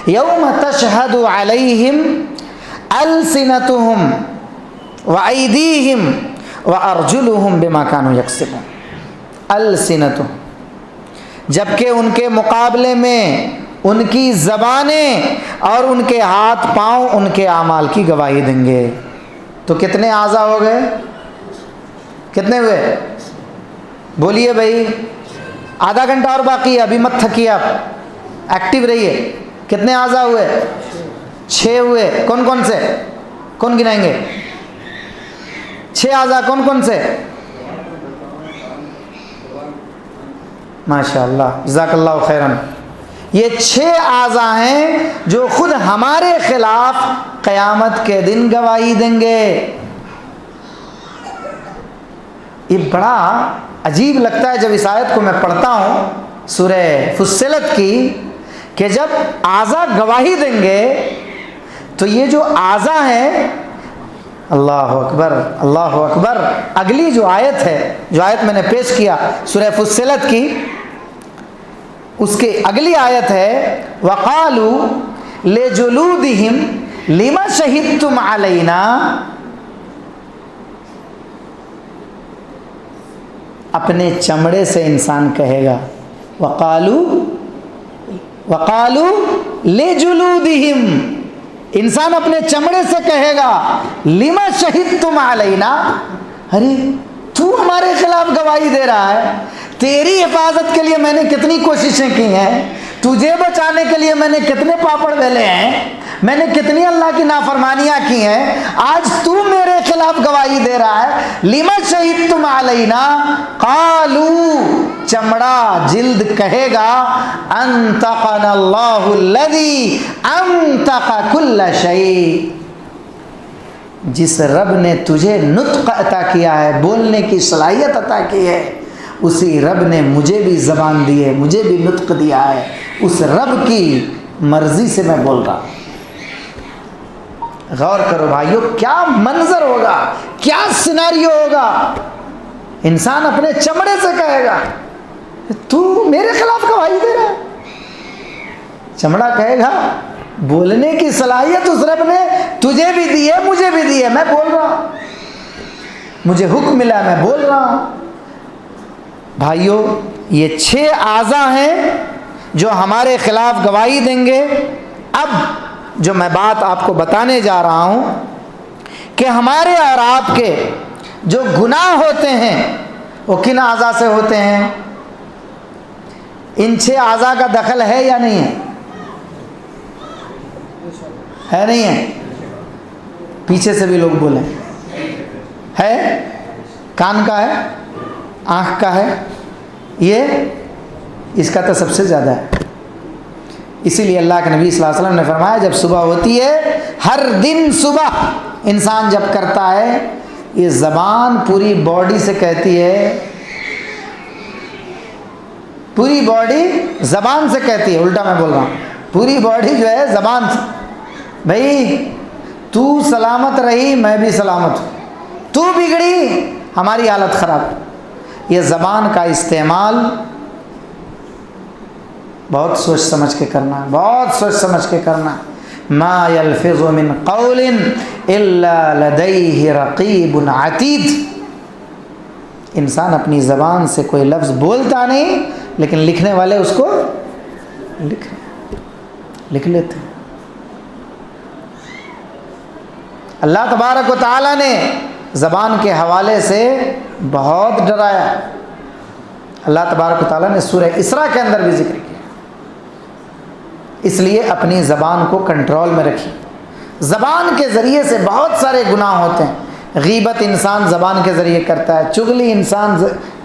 یوم تشہد علیہم السنتہم وایدیہم وارجلہم بما کانوا یکسبون. السنتہم، جبکہ ان کے مقابلے میں ان کی زبانیں اور ان کے ہاتھ پاؤں ان کے اعمال کی گواہی دیں گے. تو کتنے اعضاء ہو گئے؟ کتنے ہوئے؟ بولیے بھائی. آدھا گھنٹہ اور باقی ہے، ابھی مت تھکیے، آپ ایکٹیو رہیے. کتنے اعضاء ہوئے؟ 6 ہوئے. کون کون سے؟ کون گنائیں گے؟ 6 اعضاء کون کون سے؟ ماشاء اللہ، جزاک اللہ خیرن. یہ 6 اعضاء ہیں جو خود ہمارے خلاف قیامت کے دن گواہی دیں گے. یہ بڑا عجیب لگتا ہے جب اس آیت کو میں پڑھتا ہوں سورہ فصلت کی، کہ جب اعضاء گواہی دیں گے تو یہ جو اعضاء ہیں، اللہ اکبر اللہ اکبر. اگلی جو آیت ہے، جو آیت میں نے پیش کیا سورہ فصلت کی، اس کے اگلی آیت ہے وَقَالُوا لِجُلُودِهِمْ لِمَ شَهِدْتُمْ عَلَيْنَا. اپنے چمڑے سے انسان کہے گا وَقَالُوا لِجُلُودِهِمْ، انسان اپنے چمڑے سے کہے گا لِمَ شَهِدْتُمْ عَلَيْنَا، ارے تو ہمارے خلاف گواہی دے رہا ہے، تیری حفاظت کے لیے میں نے کتنی کوششیں کی ہیں، تجھے بچانے کے لیے میں نے کتنے پاپڑ بیلے ہیں، میں نے کتنی اللہ کی نافرمانیاں کی ہیں، آج تو میرے خلاف گواہی دے رہا ہے. لِمَ شَهِدْتُمْ عَلَيْنَا قَالُوا، چمڑا جلد کہے گا أَنْطَقَنَا اللَّهُ الَّذِي أَنْطَقَ كُلَّ شَيْءٍ، جس رب نے تجھے نطق عطا کیا ہے، بولنے کی صلاحیت عطا کی ہے، اسی رب نے مجھے بھی زبان دی ہے، مجھے بھی نطق دیا ہے، اس رب کی مرضی سے میں بول رہا ہوں. غور کرو بھائیو، کیا منظر ہوگا، کیا سیناریو ہوگا. انسان اپنے چمڑے سے کہے گا تو میرے خلاف گواہی دے رہا ہے. چمڑا کہے گا بولنے کی صلاحیت اس رب نے تجھے بھی دی ہے، مجھے بھی دی ہے، میں بول رہا ہوں، مجھے حکم ملا، میں بول رہا ہوں. بھائیو، یہ 6 اعضاء ہیں جو ہمارے خلاف گواہی دیں گے. اب جو میں بات آپ کو بتانے جا رہا ہوں کہ ہمارے اور آپ کے جو گناہ ہوتے ہیں وہ کن اعضاء سے ہوتے ہیں؟ ان 6 اعضاء کا دخل ہے یا نہیں ہے؟ ہے نہیں ہے؟ پیچھے سے بھی لوگ بولیں. ہے؟ کان کا ہے، آنکھ کا ہے، یہ اس کا تو سب سے زیادہ ہے. اسی لیے اللہ کے نبی صلی اللہ علیہ وسلم نے فرمایا جب صبح ہوتی ہے، ہر دن صبح انسان جب کرتا ہے، یہ زبان پوری باڈی سے کہتی ہے، پوری باڈی زبان سے کہتی ہے، الٹا میں بول رہا ہوں، پوری باڈی جو ہے زبان سے بھائی تو سلامت رہی میں بھی سلامت ہوں، تو بگڑی ہماری حالت خراب۔ یہ زبان کا استعمال بہت سوچ سمجھ کے کرنا ہے، بہت سوچ سمجھ کے کرنا ہے۔ ما یلفظ من قول الا لدیہ رقیب عتید۔ انسان اپنی زبان سے کوئی لفظ بولتا نہیں، لیکن لکھنے والے اس کو لکھ لیتے ہیں۔ اللہ تبارک و تعالیٰ نے زبان کے حوالے سے بہت ڈرایا۔ اللہ تبارک و تعالیٰ نے سورہ اسراء کے اندر بھی ذکر کیا۔ اس لیے اپنی زبان کو کنٹرول میں رکھیے۔ زبان کے ذریعے سے بہت سارے گناہ ہوتے ہیں۔ غیبت انسان زبان کے ذریعے کرتا ہے، چغلی انسان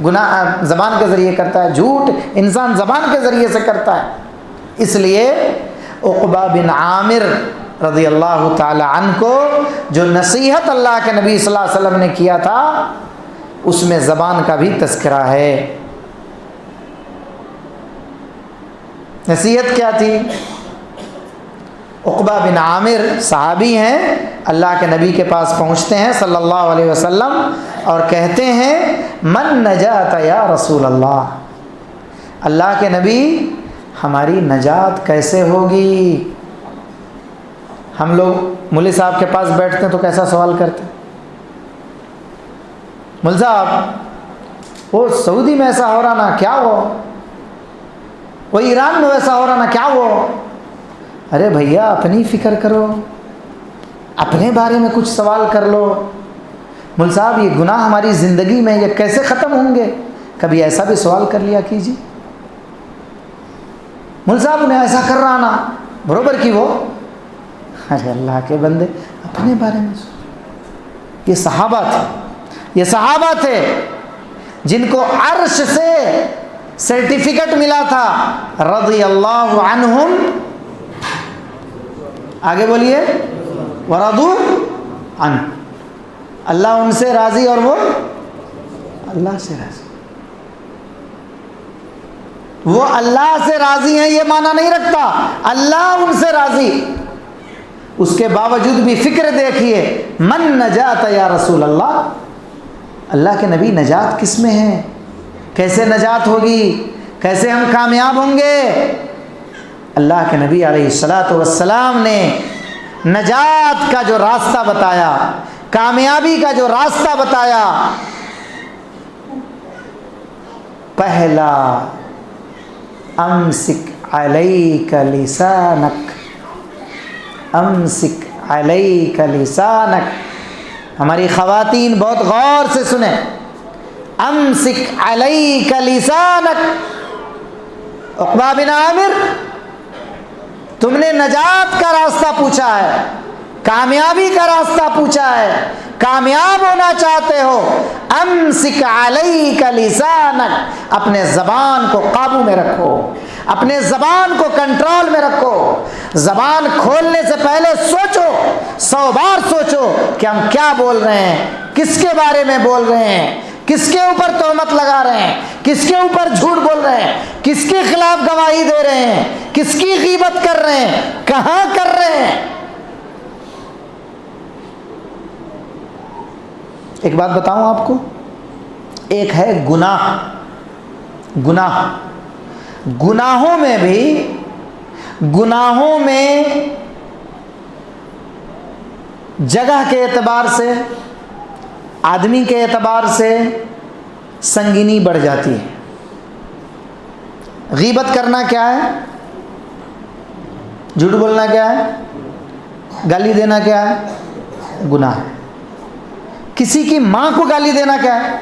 گناہ زبان کے ذریعے کرتا ہے، جھوٹ انسان زبان کے ذریعے سے کرتا ہے۔ اس لیے عقبہ بن عامر رضی اللہ تعالی عنہ کو جو نصیحت اللہ کے نبی صلی اللہ علیہ وسلم نے کیا تھا، اس میں زبان کا بھی تذکرہ ہے۔ نصیحت کیا تھی؟ عقبہ بن عامر صحابی ہیں، اللہ کے نبی کے پاس پہنچتے ہیں صلی اللہ علیہ وسلم اور کہتے ہیں من نجات یا رسول اللہ، اللہ کے نبی ہماری نجات کیسے ہوگی؟ ہم لوگ مولوی صاحب کے پاس بیٹھتے ہیں تو کیسا سوال کرتے ہیں؟ مولوی صاحب وہ سعودی میں ایسا ہو رہا نا، کیا ہو؟ وہ ایران میں ویسا ہو رہا نا، کیا ہو؟ ارے بھیا اپنی فکر کرو، اپنے بارے میں کچھ سوال کر لو۔ مولوی صاحب یہ گناہ ہماری زندگی میں یہ کیسے ختم ہوں گے؟ کبھی ایسا بھی سوال کر لیا کیجیے۔ مولوی صاحب انہیں ایسا کر رہا نا، برابر کی وہ؟ ارے اللہ کے بندے اپنے بارے میں سوچو۔ یہ صحابہ تھے جن کو عرش سے سرٹیفکیٹ ملا تھا رضی اللہ عنہم، آگے بولیے، ورضوا عنہ، اللہ ان سے راضی اور وہ اللہ سے راضی۔ وہ اللہ سے راضی ہیں یہ معنی نہیں رکھتا، اللہ ان سے راضی۔ اس کے باوجود بھی فکر دیکھیے، من نجات یا رسول اللہ، اللہ کے نبی نجات کس میں ہے؟ کیسے نجات ہوگی؟ کیسے ہم کامیاب ہوں گے؟ اللہ کے نبی علیہ الصلاۃ والسلام نے نجات کا جو راستہ بتایا، کامیابی کا جو راستہ بتایا، پہلا امسک علیک لسانک، امسک علیک لسانک۔ ہماری خواتین بہت غور سے سنیں، امسک علیک لسانک۔ عقبہ بن عامر، تم نے نجات کا راستہ پوچھا ہے، کامیابی کا راستہ پوچھا ہے، کامیاب ہونا چاہتے ہو، امسک علیک لسانک، اپنے زبان کو قابو میں رکھو، اپنے زبان کو کنٹرول میں رکھو۔ زبان کھولنے سے پہلے سوچو، 100 بار سوچو کہ ہم کیا بول رہے ہیں، کس کے بارے میں بول رہے ہیں، کس کے اوپر تہمت لگا رہے ہیں، کس کے اوپر جھوٹ بول رہے ہیں، کس کے خلاف گواہی دے رہے ہیں، کس کی غیبت کر رہے ہیں، کہاں کر رہے ہیں۔ ایک بات بتاؤں آپ کو، ایک ہے گناہوں میں بھی، گناہوں میں جگہ کے اعتبار سے، آدمی کے اعتبار سے سنگینی بڑھ جاتی ہے۔ غیبت کرنا کیا ہے؟ جھوٹ بولنا کیا ہے؟ گالی دینا کیا ہے؟ گناہ ہے۔ کسی کی ماں کو گالی دینا کیا ہے؟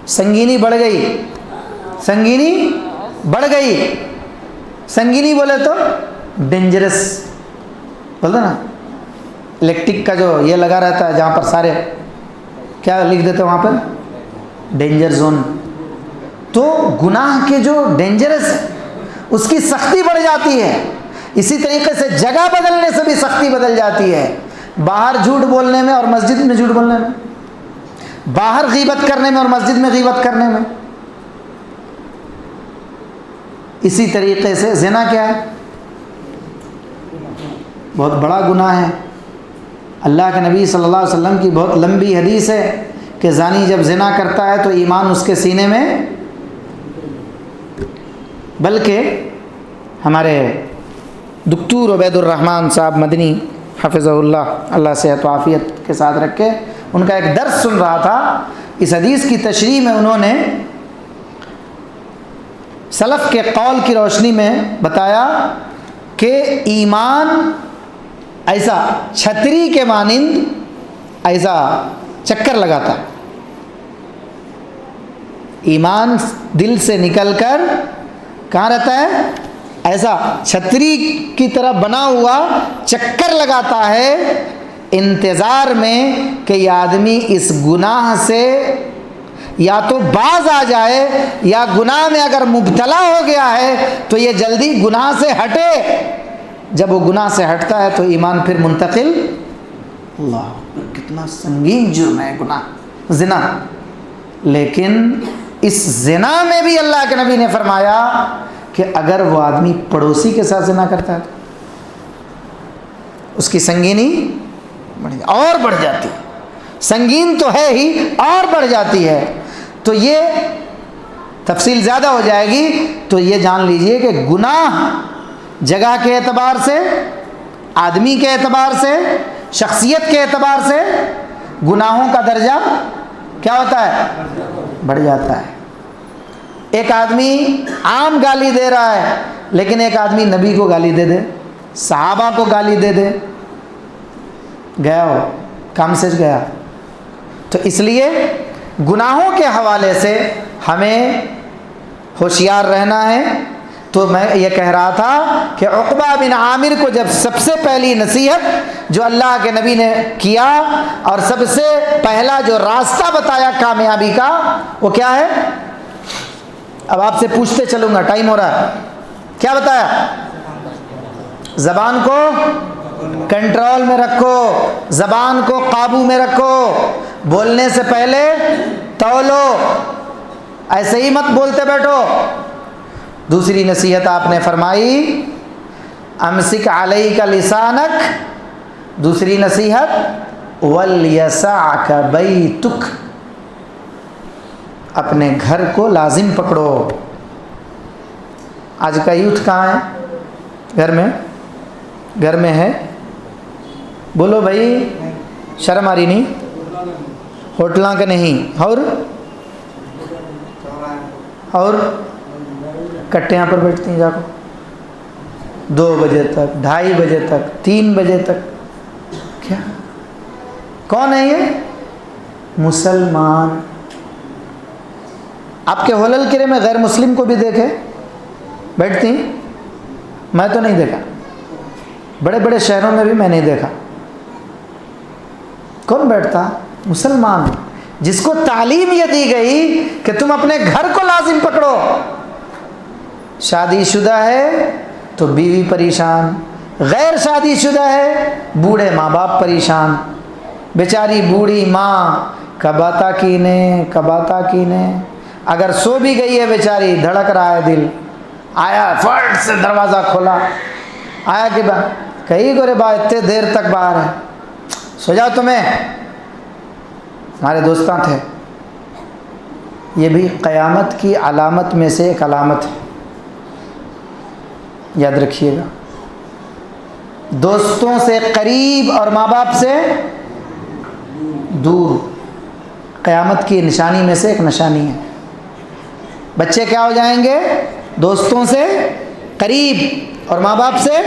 سنگینی بڑھ گئی، سنگینی بڑھ گئی۔ سنگینی بولے تو ڈینجرس بولتے نا، الیکٹرک کا جو یہ لگا رہتا ہے جہاں پر سارے کیا لکھ دیتے وہاں پر ڈینجر زون۔ تو گناہ کے جو ڈینجرس ہے اس کی سختی بڑھ جاتی ہے۔ اسی طریقے سے جگہ بدلنے سے بھی سختی بدل جاتی ہے۔ باہر جھوٹ بولنے میں اور مسجد میں جھوٹ بولنے میں، باہر غیبت کرنے میں اور مسجد میں غیبت کرنے میں۔ اسی طریقے سے زنا کیا ہے؟ بہت بڑا گناہ ہے۔ اللہ کے نبی صلی اللہ علیہ وسلم کی بہت لمبی حدیث ہے کہ زانی جب زنا کرتا ہے تو ایمان اس کے سینے میں، بلکہ ہمارے دکتور عبید الرحمن صاحب مدنی حفظہ اللہ، اللہ صحت و عافیت کے ساتھ رکھے، ان کا ایک درس سن رہا تھا، اس حدیث کی تشریح میں انہوں نے سلف کے قول کی روشنی میں بتایا کہ ایمان ایسا چھتری کے مانند ایسا چکر لگاتا ہے، ایمان دل سے نکل کر کہاں رہتا ہے؟ ایسا چھتری کی طرح بنا ہوا چکر لگاتا ہے انتظار میں کہ یہ آدمی اس گناہ سے یا تو باز آ جائے، یا گناہ میں اگر مبتلا ہو گیا ہے تو یہ جلدی گناہ سے ہٹے۔ جب وہ گناہ سے ہٹتا ہے تو ایمان پھر منتقل، اللہ کتنا سنگین جرم ہے گناہ زنا، لیکن اس زنا میں بھی اللہ کے نبی نے فرمایا کہ اگر وہ آدمی پڑوسی کے ساتھ زنا کرتا ہے تو اس کی سنگینی اور بڑھ جاتی ہے، سنگین تو ہے ہی اور بڑھ جاتی ہے۔ تو یہ تفصیل زیادہ ہو جائے گی، تو یہ جان لیجئے کہ گناہ جگہ کے اعتبار سے، آدمی کے اعتبار سے، شخصیت کے اعتبار سے گناہوں کا درجہ کیا ہوتا ہے؟ بڑھ جاتا ہے۔ ایک آدمی عام گالی دے رہا ہے، لیکن ایک آدمی نبی کو گالی دے دے، صحابہ کو گالی دے دے، گیا ہو کام سے گیا۔ تو اس لیے گناہوں کے حوالے سے ہمیں ہوشیار رہنا ہے۔ تو میں یہ کہہ رہا تھا کہ عقبہ بن عامر کو جب سب سے پہلی نصیحت جو اللہ کے نبی نے کیا اور سب سے پہلا جو راستہ بتایا کامیابی کا، وہ کیا ہے؟ اب آپ سے پوچھتے چلوں گا، ٹائم ہو رہا ہے۔ کیا بتایا؟ زبان کو کنٹرول میں رکھو، زبان کو قابو میں رکھو، بولنے سے پہلے تولو، ایسے ہی مت بولتے بیٹھو۔ دوسری نصیحت آپ نے فرمائی امسک علیک لسانک، دوسری نصیحت ولیسعک بیتک، اپنے گھر کو لازم پکڑو۔ آج کا یوتھ کہاں ہے؟ گھر میں ہے، بولو بھائی، شرم آ رہی نہیں؟ ہوٹلاں کے نہیں، اور کٹیاں پر بیٹھتی ہیں جا کو 2 بجے تک، 2:30 بجے تک، 3 بجے تک۔ کیا کون ہے یہ؟ مسلمان۔ آپ کے ہولل کرے میں غیر مسلم کو بھی دیکھے بیٹھتی؟ میں تو نہیں دیکھا، بڑے بڑے شہروں میں بھی میں نہیں دیکھا۔ کون بیٹھتا؟ مسلمان، جس کو تعلیم یہ دی گئی کہ تم اپنے گھر کو لازم پکڑو۔ شادی شدہ ہے تو بیوی پریشان، غیر شادی شدہ ہے بوڑھے ماں باپ پریشان، بیچاری بوڑھی ماں کب آتا کینے، اگر سو بھی گئی ہے بیچاری، دھڑک رہا ہے دل، آیا فٹ سے دروازہ کھولا، آیا کہ کہیں گورے با اتنے دیر تک باہر ہے، سو جاؤ تمہیں۔ ہمارے دوستاں تھے، یہ بھی قیامت کی علامت میں سے ایک علامت ہے، یاد رکھیے گا۔ دوستوں سے قریب اور ماں باپ سے دور قیامت کی نشانی میں سے ایک نشانی ہے۔ بچے کیا ہو جائیں گے؟ دوستوں سے قریب اور ماں باپ سے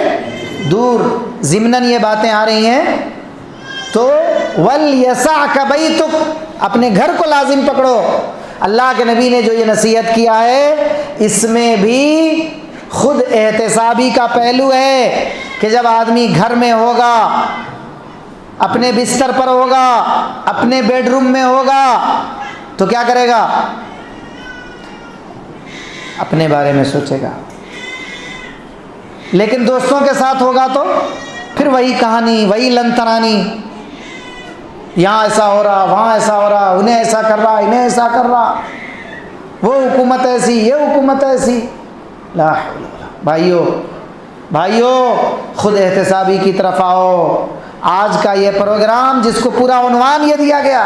دور۔ ضمناً یہ باتیں آ رہی ہیں تو وَلْيَسَعْكَ بَيْتُكَ، اپنے گھر کو لازم پکڑو۔ اللہ کے نبی نے جو یہ نصیحت کیا ہے، اس میں بھی خود احتسابی کا پہلو ہے کہ جب آدمی گھر میں ہوگا، اپنے بستر پر ہوگا، اپنے بیڈ روم میں ہوگا، تو کیا کرے گا؟ اپنے بارے میں سوچے گا۔ لیکن دوستوں کے ساتھ ہوگا تو پھر وہی کہانی، وہی لنترانی، یہاں ایسا ہو رہا، وہاں ایسا ہو رہا، انہیں ایسا کر رہا، انہیں ایسا کر رہا، وہ حکومت ایسی، یہ حکومت ایسی۔ لا حول ولا، بھائیو بھائیو خود احتسابی کی طرف آؤ. آج کا یہ پروگرام جس کو پورا عنوان یہ دیا گیا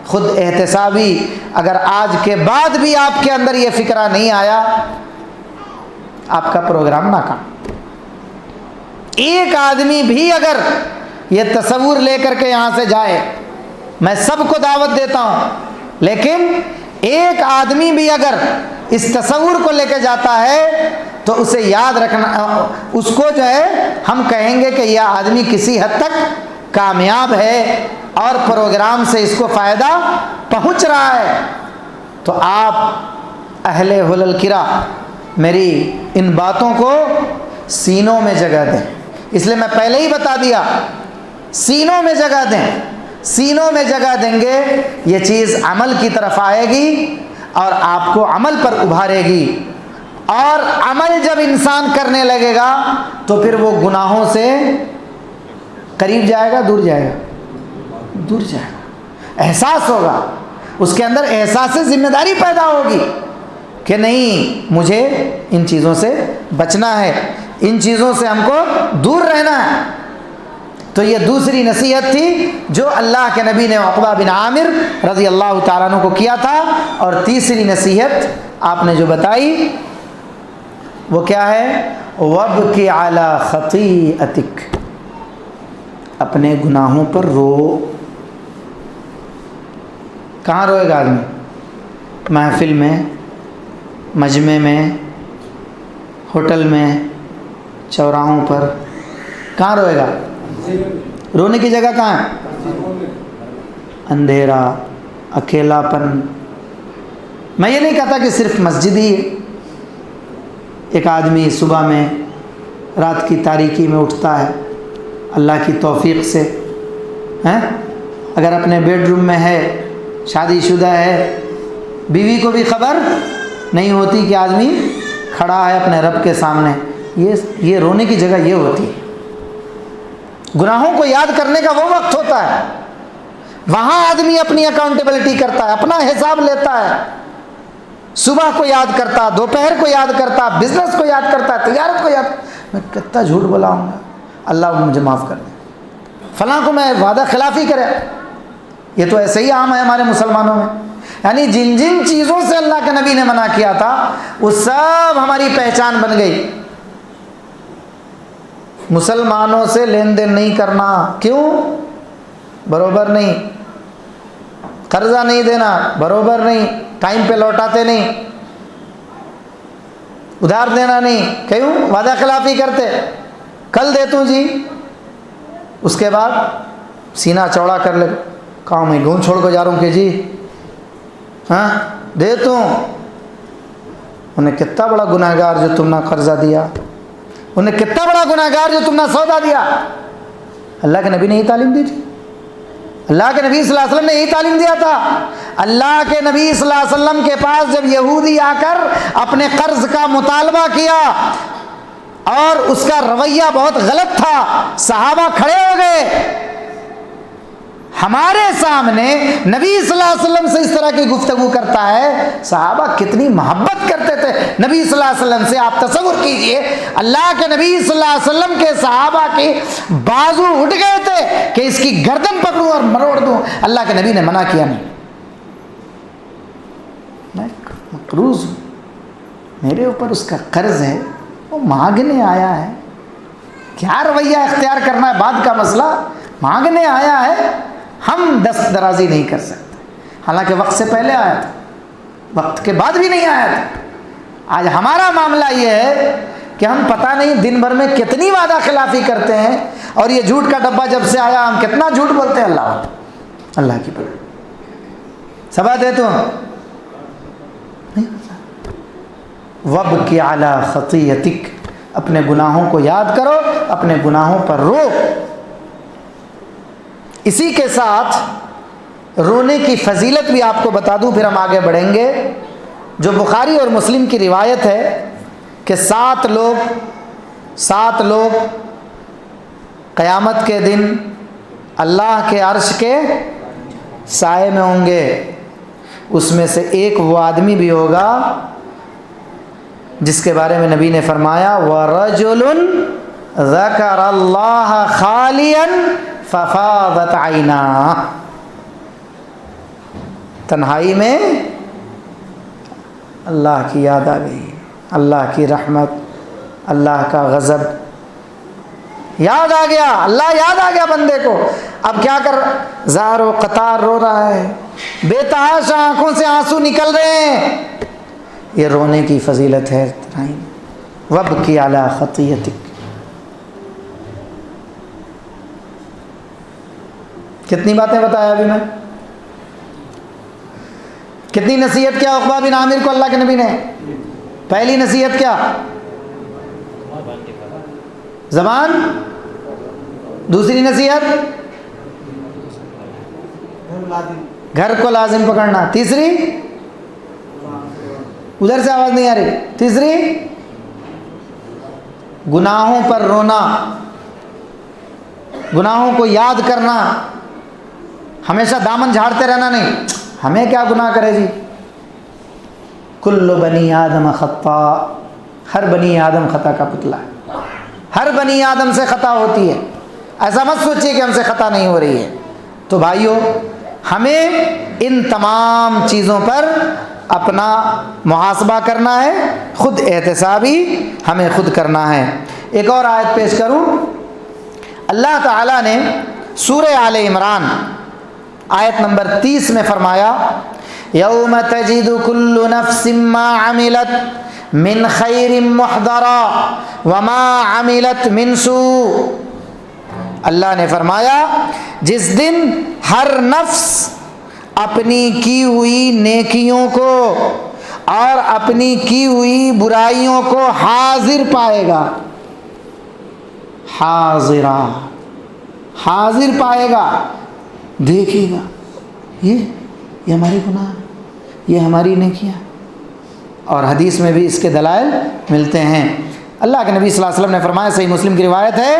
خود احتسابی، اگر آج کے بعد بھی آپ کے اندر یہ فکرہ نہیں آیا آپ کا پروگرام ناکام. ایک آدمی بھی اگر یہ تصور لے کر کے یہاں سے جائے، میں سب کو دعوت دیتا ہوں، لیکن ایک آدمی بھی اگر اس تصور کو لے کے جاتا ہے تو اسے یاد رکھنا، اس کو جو ہے ہم کہیں گے کہ یہ آدمی کسی حد تک کامیاب ہے اور پروگرام سے اس کو فائدہ پہنچ رہا ہے. تو آپ اہل حلل کرا میری ان باتوں کو سینوں میں جگہ دیں. اس لیے میں پہلے ہی بتا دیا، سینوں میں جگہ دیں. سینوں میں جگہ دیں گے یہ چیز عمل کی طرف آئے گی اور آپ کو عمل پر ابھارے گی. اور عمل جب انسان کرنے لگے گا تو پھر وہ گناہوں سے قریب جائے گا، دور جائے گا، دور جائے گا. احساس ہوگا اس کے اندر، احساس ذمہ داری پیدا ہوگی کہ نہیں مجھے ان چیزوں سے بچنا ہے، ان چیزوں سے ہم کو دور رہنا ہے. تو یہ دوسری نصیحت تھی جو اللہ کے نبی نے عقبہ بن عامر رضی اللہ تعالیٰ عنہ کو کیا تھا. اور تیسری نصیحت آپ نے جو بتائی وہ کیا ہے؟ وَابْكِ عَلَى خَطِيئَتِكَ، اپنے گناہوں پر رو. کہاں روئے گا آدمی؟ محفل میں، مجمع میں، ہوٹل میں، چوراہوں پر. کہاں روئے گا؟ رونے کی جگہ کہاں ہے؟ اندھیرا، اکیلا پن. میں یہ نہیں کہتا کہ صرف مسجد ہی ہے. ایک آدمی صبح میں رات کی تاریکی میں اٹھتا ہے اللہ کی توفیق سے، اگر اپنے بیڈ روم میں ہے، شادی شدہ ہے، بیوی کو بھی خبر نہیں ہوتی کہ آدمی کھڑا ہے اپنے رب کے سامنے. یہ رونے کی جگہ یہ ہوتی ہے. گناہوں کو یاد کرنے کا وہ وقت ہوتا ہے، وہاں آدمی اپنی اکاؤنٹیبلٹی کرتا ہے، اپنا حساب لیتا ہے. صبح کو یاد کرتا، دوپہر کو یاد کرتا، بزنس کو یاد کرتا، تجارت کو یاد. میں کتنا جھوٹ بولا ہوں گا، اللہ مجھے معاف کر دے. فلاں کو میں وعدہ خلافی کرے. یہ تو ایسے ہی عام ہے ہمارے مسلمانوں میں. یعنی جن جن چیزوں سے اللہ کے نبی نے منع کیا تھا وہ سب ہماری پہچان بن گئی. مسلمانوں سے لین دین نہیں کرنا. کیوں؟ بروبر نہیں. قرضہ نہیں دینا، بروبر نہیں. ٹائم پہ لوٹاتے نہیں. ادھار دینا نہیں. کیوں؟ وعدہ خلافی کرتے. کل دیتا ہوں جی، اس کے بعد سینہ چوڑا کر لے. کہاں میں ڈھونڈ چھوڑ کو جا رہا ہوں کہ جی ہاں دیتا ہوں. انہیں کتنا بڑا گناہ گار جو تم نے قرضہ دیا، انہیں کتنا بڑا گناہ گار جو تم نے سودا دیا. اللہ کے نبی نے یہ تعلیم دی تھی. اللہ کے نبی صلی اللہ علیہ وسلم نے یہی تعلیم دیا تھا. اللہ کے نبی صلی اللہ علیہ وسلم کے پاس جب یہودی آ کر اپنے قرض کا مطالبہ کیا اور اس کا رویہ بہت غلط تھا، صحابہ کھڑے ہو گئے. ہمارے سامنے نبی صلی اللہ علیہ وسلم سے اس طرح کی گفتگو کرتا ہے. صحابہ کتنی محبت کرتے تھے نبی صلی اللہ علیہ وسلم سے. آپ تصور کیجئے اللہ کے نبی صلی اللہ علیہ وسلم کے صحابہ کے بازو اٹھ گئے تھے کہ اس کی گردن پکڑوں اور مروڑ دوں. اللہ کے نبی نے منع کیا نہیں. میں مقروض ہوں، میرے اوپر اس کا قرض ہے، وہ مانگنے آیا ہے. کیا رویہ اختیار کرنا ہے بعد کا مسئلہ. مانگنے آیا ہے، ہم دست درازی نہیں کر سکتے. حالانکہ وقت سے پہلے آیا تھا، وقت کے بعد بھی نہیں آیا تھا. آج ہمارا معاملہ یہ ہے کہ ہم پتہ نہیں دن بھر میں کتنی وعدہ خلافی کرتے ہیں، اور یہ جھوٹ کا ڈبہ جب سے آیا ہم کتنا جھوٹ بولتے ہیں. اللہ کی پڑھ سبا دے تو وَابْكِ عَلَى خَطِيئَتِكَ، اپنے گناہوں کو یاد کرو، اپنے گناہوں پر رو. اسی کے ساتھ رونے کی فضیلت بھی آپ کو بتا دوں، پھر ہم آگے بڑھیں گے. جو بخاری اور مسلم کی روایت ہے کہ 7 لوگ قیامت کے دن اللہ کے عرش کے سائے میں ہوں گے. اس میں سے ایک وہ آدمی بھی ہوگا جس کے بارے میں نبی نے فرمایا وَرَجُلٌ ذکر اللہ خالیا ففاضت عیناہ، تنہائی میں اللہ کی یاد آ گئی، اللہ کی رحمت، اللہ کا غضب یاد آ گیا، اللہ یاد آ گیا بندے کو۔ اب کیا کر، زار و قطار رو رہا ہے، بے تحاشا آنکھوں سے آنسو نکل رہے ہیں۔ یہ رونے کی فضیلت ہے۔ وابکی علی خطیئتک، کتنی باتیں بتایا ابھی میں، کتنی نصیحت کیا عقبہ بن عامر کو اللہ کے نبی نے۔ پہلی نصیحت کیا، زبان، دوسری نصیحت گھر کو لازم پکڑنا، تیسری ادھر سے آواز نہیں آ رہی، تیسری گناہوں پر رونا، گناہوں کو یاد کرنا، ہمیشہ دامن جھاڑتے رہنا نہیں، ہمیں کیا گناہ کرے جی، کل بنی آدم خطاء، ہر بنی آدم خطا کا پتلا ہے، ہر بنی آدم سے خطا ہوتی ہے، ایسا مت سوچیے کہ ہم سے خطا نہیں ہو رہی ہے۔ تو بھائیو، ہمیں ان تمام چیزوں پر اپنا محاسبہ کرنا ہے، خود احتسابی ہمیں خود کرنا ہے۔ ایک اور آیت پیش کروں، اللہ تعالیٰ نے سورہ آل عمران آیت نمبر 30 میں فرمایا، یوم تجد کل نفس ما عملت من خیر محضرا وما عملت من سوء۔ اللہ نے فرمایا جس دن ہر نفس اپنی کی ہوئی نیکیوں کو اور اپنی کی ہوئی برائیوں کو حاضر پائے گا، حاضرہ، حاضر پائے گا، دیکھے گا یہ ہمارے گناہ، یہ ہماری نیکیاں۔ اور حدیث میں بھی اس کے دلائل ملتے ہیں۔ اللہ کے نبی صلی اللہ علیہ وسلم نے فرمایا، صحیح مسلم کی روایت ہے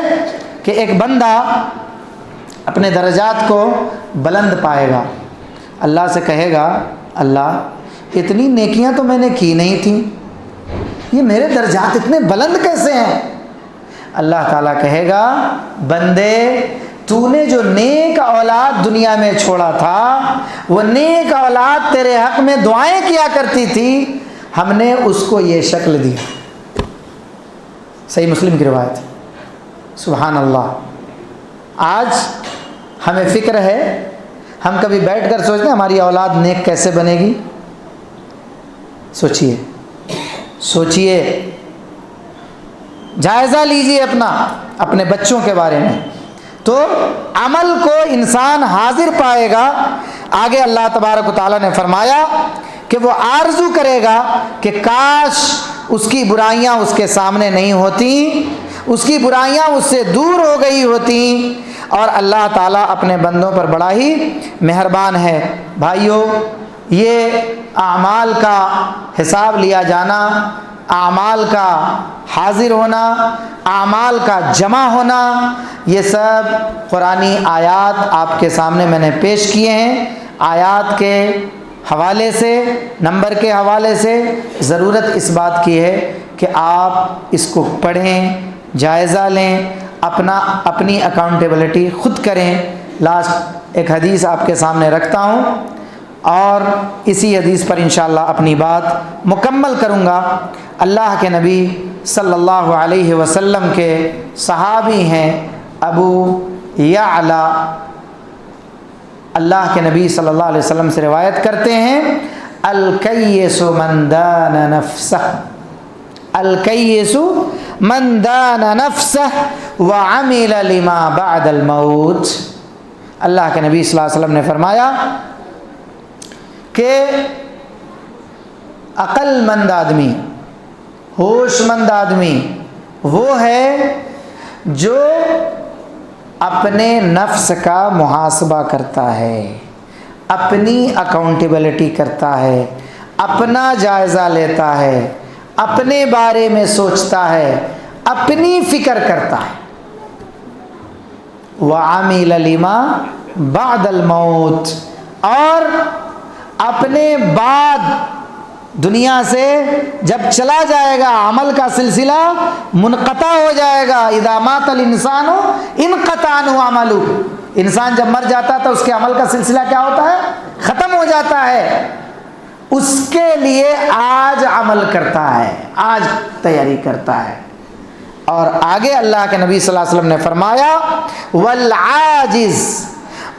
کہ ایک بندہ اپنے درجات کو بلند پائے گا، اللہ سے کہے گا، اللہ اتنی نیکیاں تو میں نے کی نہیں تھیں، یہ میرے درجات اتنے بلند کیسے ہیں؟ اللہ تعالیٰ کہے گا، بندے تو نے جو نیک اولاد دنیا میں چھوڑا تھا، وہ نیک اولاد تیرے حق میں دعائیں کیا کرتی تھی، ہم نے اس کو یہ شکل دی۔ صحیح مسلم کی روایت۔ سبحان اللہ۔ آج ہمیں فکر ہے، ہم کبھی بیٹھ کر سوچتے ہیں ہماری اولاد نیک کیسے بنے گی؟ سوچئے، سوچئے، جائزہ لیجئے اپنے بچوں کے بارے میں۔ تو عمل کو انسان حاضر پائے گا۔ آگے اللہ تبارک و تعالیٰ نے فرمایا کہ وہ آرزو کرے گا کہ کاش اس کی برائیاں اس کے سامنے نہیں ہوتی، اس کی برائیاں اس سے دور ہو گئی ہوتی، اور اللہ تعالیٰ اپنے بندوں پر بڑا ہی مہربان ہے۔ بھائیو، یہ اعمال کا حساب لیا جانا، اعمال کا حاضر ہونا، اعمال کا جمع ہونا، یہ سب قرآنی آیات آپ کے سامنے میں نے پیش کیے ہیں۔ آیات کے حوالے سے، نمبر کے حوالے سے ضرورت اس بات کی ہے کہ آپ اس کو پڑھیں، جائزہ لیں، اپنی اکاؤنٹیبلٹی خود کریں۔ لاسٹ ایک حدیث آپ کے سامنے رکھتا ہوں، اور اسی حدیث پر انشاءاللہ اپنی بات مکمل کروں گا۔ اللہ کے نبی صلی اللہ علیہ وسلم کے صحابی ہیں ابو یعلا، اللہ کے نبی صلی اللہ علیہ وسلم سے روایت کرتے ہیں، الکیس من دان نفسہ، الکیس من دان نفسہ وعمل لما بعد الموت۔ اللہ کے نبی صلی اللہ علیہ وسلم نے فرمایا کہ عقل مند آدمی، ہوش مند آدمی وہ ہے جو اپنے نفس کا محاسبہ کرتا ہے، اپنی اکاؤنٹیبلٹی کرتا ہے، اپنا جائزہ لیتا ہے، اپنے بارے میں سوچتا ہے، اپنی فکر کرتا ہے۔ وَعَمِلَ لِمَا بَعْدَ الْمَوْتِ، اور اپنے بعد دنیا سے جب چلا جائے گا عمل کا سلسلہ منقطع ہو جائے گا. اذا مات الانسان انقطع عنہ عملہ. انسان جب مر جاتا ہے تو اس کے عمل کا سلسلہ کیا ہوتا ہے؟ ختم ہو جاتا ہے. اس کے لیے آج عمل کرتا ہے, آج تیاری کرتا ہے. اور آگے اللہ کے نبی صلی اللہ علیہ وسلم نے فرمایا والعاجز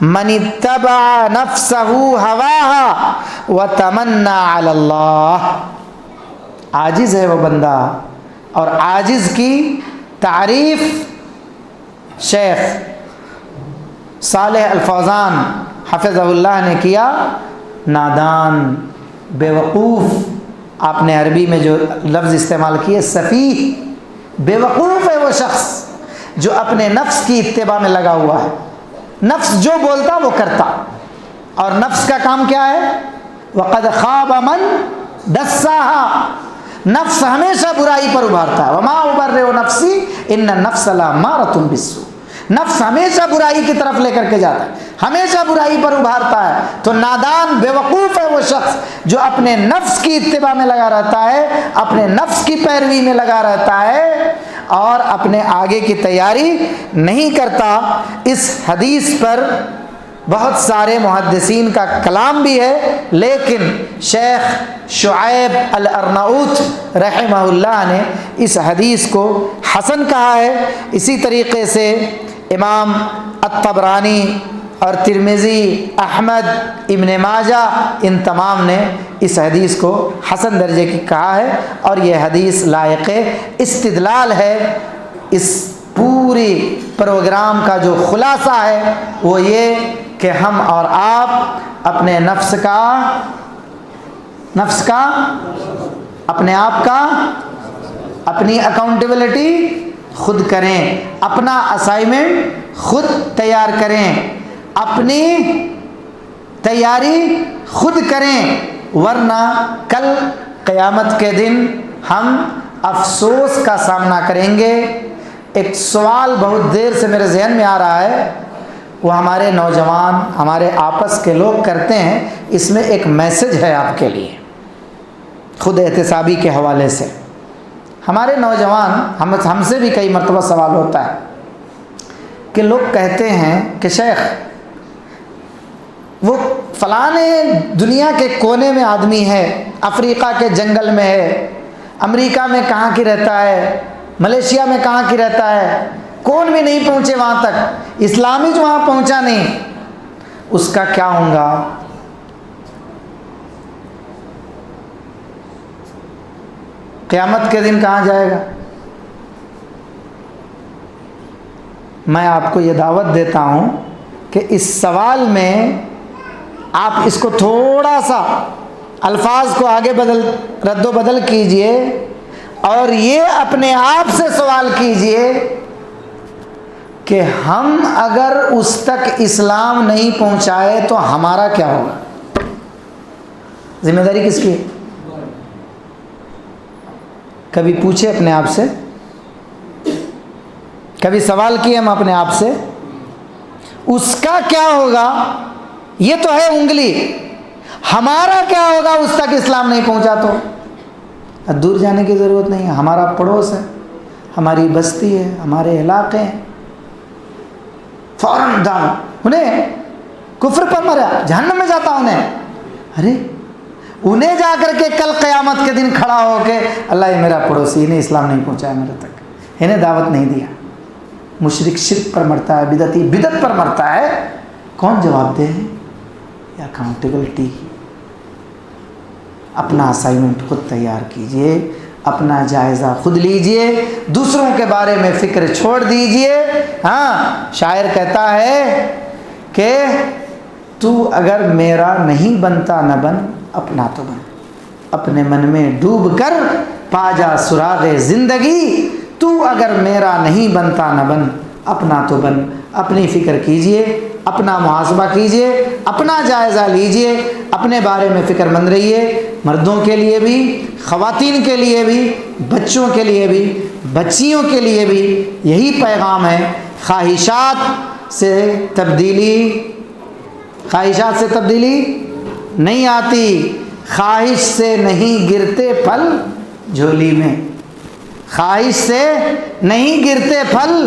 من اتبع نفسہ ہواہا وتمنى علی اللہ. عاجز ہے وہ بندہ, اور عاجز کی تعریف شیخ صالح الفوزان حفظہ اللہ نے کیا, نادان, بیوقوف. آپ نے عربی میں جو لفظ استعمال کیے سفیہ, بیوقوف ہے وہ شخص جو اپنے نفس کی اتباع میں لگا ہوا ہے. نفس جو بولتا وہ کرتا, اور نفس کا کام کیا ہے؟ وَقَدْ خَابَ مَنْ دَسَّاهَا. نفس ہمیشہ برائی پر ابھارتا ہے. وَمَا أُبَرِّئُ نَفْسِي إِنَّ النَّفْسَ لَأَمَّارَةٌ بِالسُّوءِ. نفس ہمیشہ برائی کی طرف لے کر کے جاتا ہے, ہمیشہ برائی پر ابھارتا ہے. تو نادان بیوقوف ہے وہ شخص جو اپنے نفس کی اتباع میں لگا رہتا ہے, اپنے نفس کی پیروی میں لگا رہتا ہے, اور اپنے آگے کی تیاری نہیں کرتا. اس حدیث پر بہت سارے محدثین کا کلام بھی ہے, لیکن شیخ شعیب الارناؤت رحمہ اللہ نے اس حدیث کو حسن کہا ہے. اسی طریقے سے امام الطبرانی اور ترمذی, احمد, ابن ماجہ, ان تمام نے اس حدیث کو حسن درجے کی کہا ہے. اور یہ حدیث لائق استدلال ہے. اس پوری پروگرام کا جو خلاصہ ہے وہ یہ کہ ہم اور آپ اپنے نفس کا اپنے آپ کا اپنی اکاؤنٹیبلٹی خود کریں, اپنا اسائنمنٹ خود تیار کریں, اپنی تیاری خود کریں, ورنہ کل قیامت کے دن ہم افسوس کا سامنا کریں گے. ایک سوال بہت دیر سے میرے ذہن میں آ رہا ہے, وہ ہمارے نوجوان, ہمارے آپس کے لوگ کرتے ہیں. اس میں ایک میسج ہے آپ کے لیے خود احتسابی کے حوالے سے. ہمارے نوجوان, ہم سے بھی کئی مرتبہ سوال ہوتا ہے کہ لوگ کہتے ہیں کہ شیخ وہ فلانے دنیا کے کونے میں آدمی ہے, افریقہ کے جنگل میں ہے, امریکہ میں کہاں کی رہتا ہے, ملیشیا میں کہاں کی رہتا ہے, کون بھی نہیں پہنچے وہاں تک, اسلامی جو وہاں پہنچا نہیں, اس کا کیا ہوگا؟ قیامت کے دن کہاں جائے گا؟ میں آپ کو یہ دعوت دیتا ہوں کہ اس سوال میں آپ اس کو تھوڑا سا الفاظ کو آگے رد و بدل کیجئے, اور یہ اپنے آپ سے سوال کیجئے کہ ہم اگر اس تک اسلام نہیں پہنچائے تو ہمارا کیا ہوگا؟ ذمہ داری کس کی ہے؟ کبھی پوچھے اپنے آپ سے, کبھی سوال کیے ہم اپنے آپ سے, اس کا کیا ہوگا؟ یہ تو ہے انگلی, ہمارا کیا ہوگا اس تک اسلام نہیں پہنچا تو؟ دور جانے کی ضرورت نہیں ہے, ہمارا پڑوس ہے, ہماری بستی ہے, ہمارے علاقے ہیں, فوراً دام انہیں کفر پر مرا, جہنم میں جاتا انہیں. ارے انہیں جا کر کے کل قیامت کے دن کھڑا ہو کے اللہ یہ میرا پڑوسی, انہیں اسلام نہیں پہنچایا میرے تک, انہیں دعوت نہیں دیا, مشرک شرک پر مرتا ہے, بدعتی بدعت پر مرتا ہے, کون جواب دے؟ یا اکاؤنٹیبلٹی. اپنا اسائنمنٹ خود تیار کیجئے, اپنا جائزہ خود لیجئے, دوسروں کے بارے میں فکر چھوڑ دیجئے. ہاں, شاعر کہتا ہے کہ تو اگر میرا نہیں بنتا نہ بن, اپنا تو بن, اپنے من میں ڈوب کر پا جا سراغ زندگی. تو اگر میرا نہیں بنتا نہ بن, اپنا تو بن. اپنی فکر کیجئے, اپنا محاسبہ کیجئے, اپنا جائزہ لیجئے, اپنے بارے میں فکر مند رہیے. مردوں کے لیے بھی, خواتین کے لیے بھی, بچوں کے لیے بھی, بچیوں کے لیے بھی یہی پیغام ہے. خواہشات سے تبدیلی نہیں آتی, خواہش سے نہیں گرتے پھل جھولی میں، خواہش سے نہیں گرتے پھل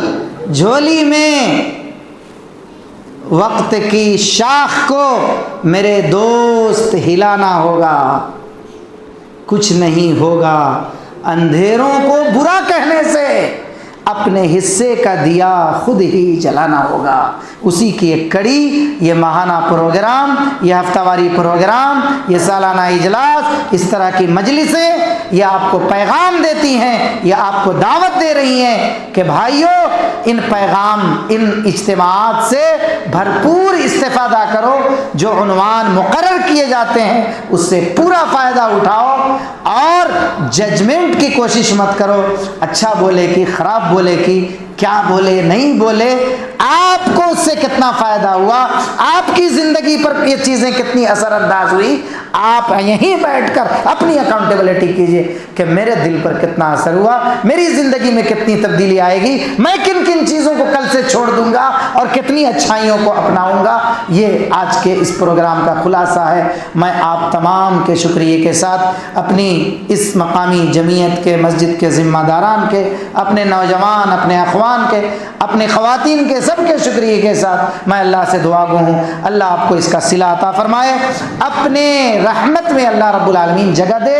جھولی میں، وقت کی شاخ کو میرے دوست ہلانا ہوگا، کچھ نہیں ہوگا اندھیروں کو برا کہنے سے، اپنے حصے کا دیا خود ہی جلانا ہوگا۔ اسی کی ایک کڑی یہ ماہانہ پروگرام، یہ ہفتہ واری پروگرام، یہ سالانہ اجلاس، اس طرح کی مجلسیں یہ آپ کو پیغام دیتی ہیں، یہ آپ کو دعوت دے رہی ہیں کہ بھائیو ان پیغام، ان اجتماعات سے بھرپور استفادہ کرو، جو عنوان مقرر کیے جاتے ہیں اس سے پورا فائدہ اٹھاؤ، اور ججمنٹ کی کوشش مت کرو، اچھا بولے کی خراب بولے کی، کیا بولے نہیں بولے، آپ کو اس سے کتنا فائدہ ہوا، آپ کی زندگی پر یہ چیزیں کتنی اثر انداز ہوئی، آپ یہیں بیٹھ کر اپنی اکاؤنٹیبلٹی کیجئے کہ میرے دل پر کتنا اثر ہوا، میری زندگی میں کتنی تبدیلی آئے گی، میں کن کن چیزوں کو کل سے چھوڑ دوں گا اور کتنی اچھائیوں کو اپناؤں گا۔ یہ آج کے اس پروگرام کا خلاصہ ہے۔ میں آپ تمام کے شکریہ کے ساتھ اپنی اس مقامی جمعیت کے، مسجد کے ذمہ داران کے، اپنے نوجوان، اپنے اخوان کے، اپنے خواتین کے، سب کے شکریہ کے ساتھ میں اللہ سے دعا گو ہوں اللہ آپ کو اس کا صلہ عطا فرمائے، اپنے رحمت میں اللہ رب العالمین جگہ دے۔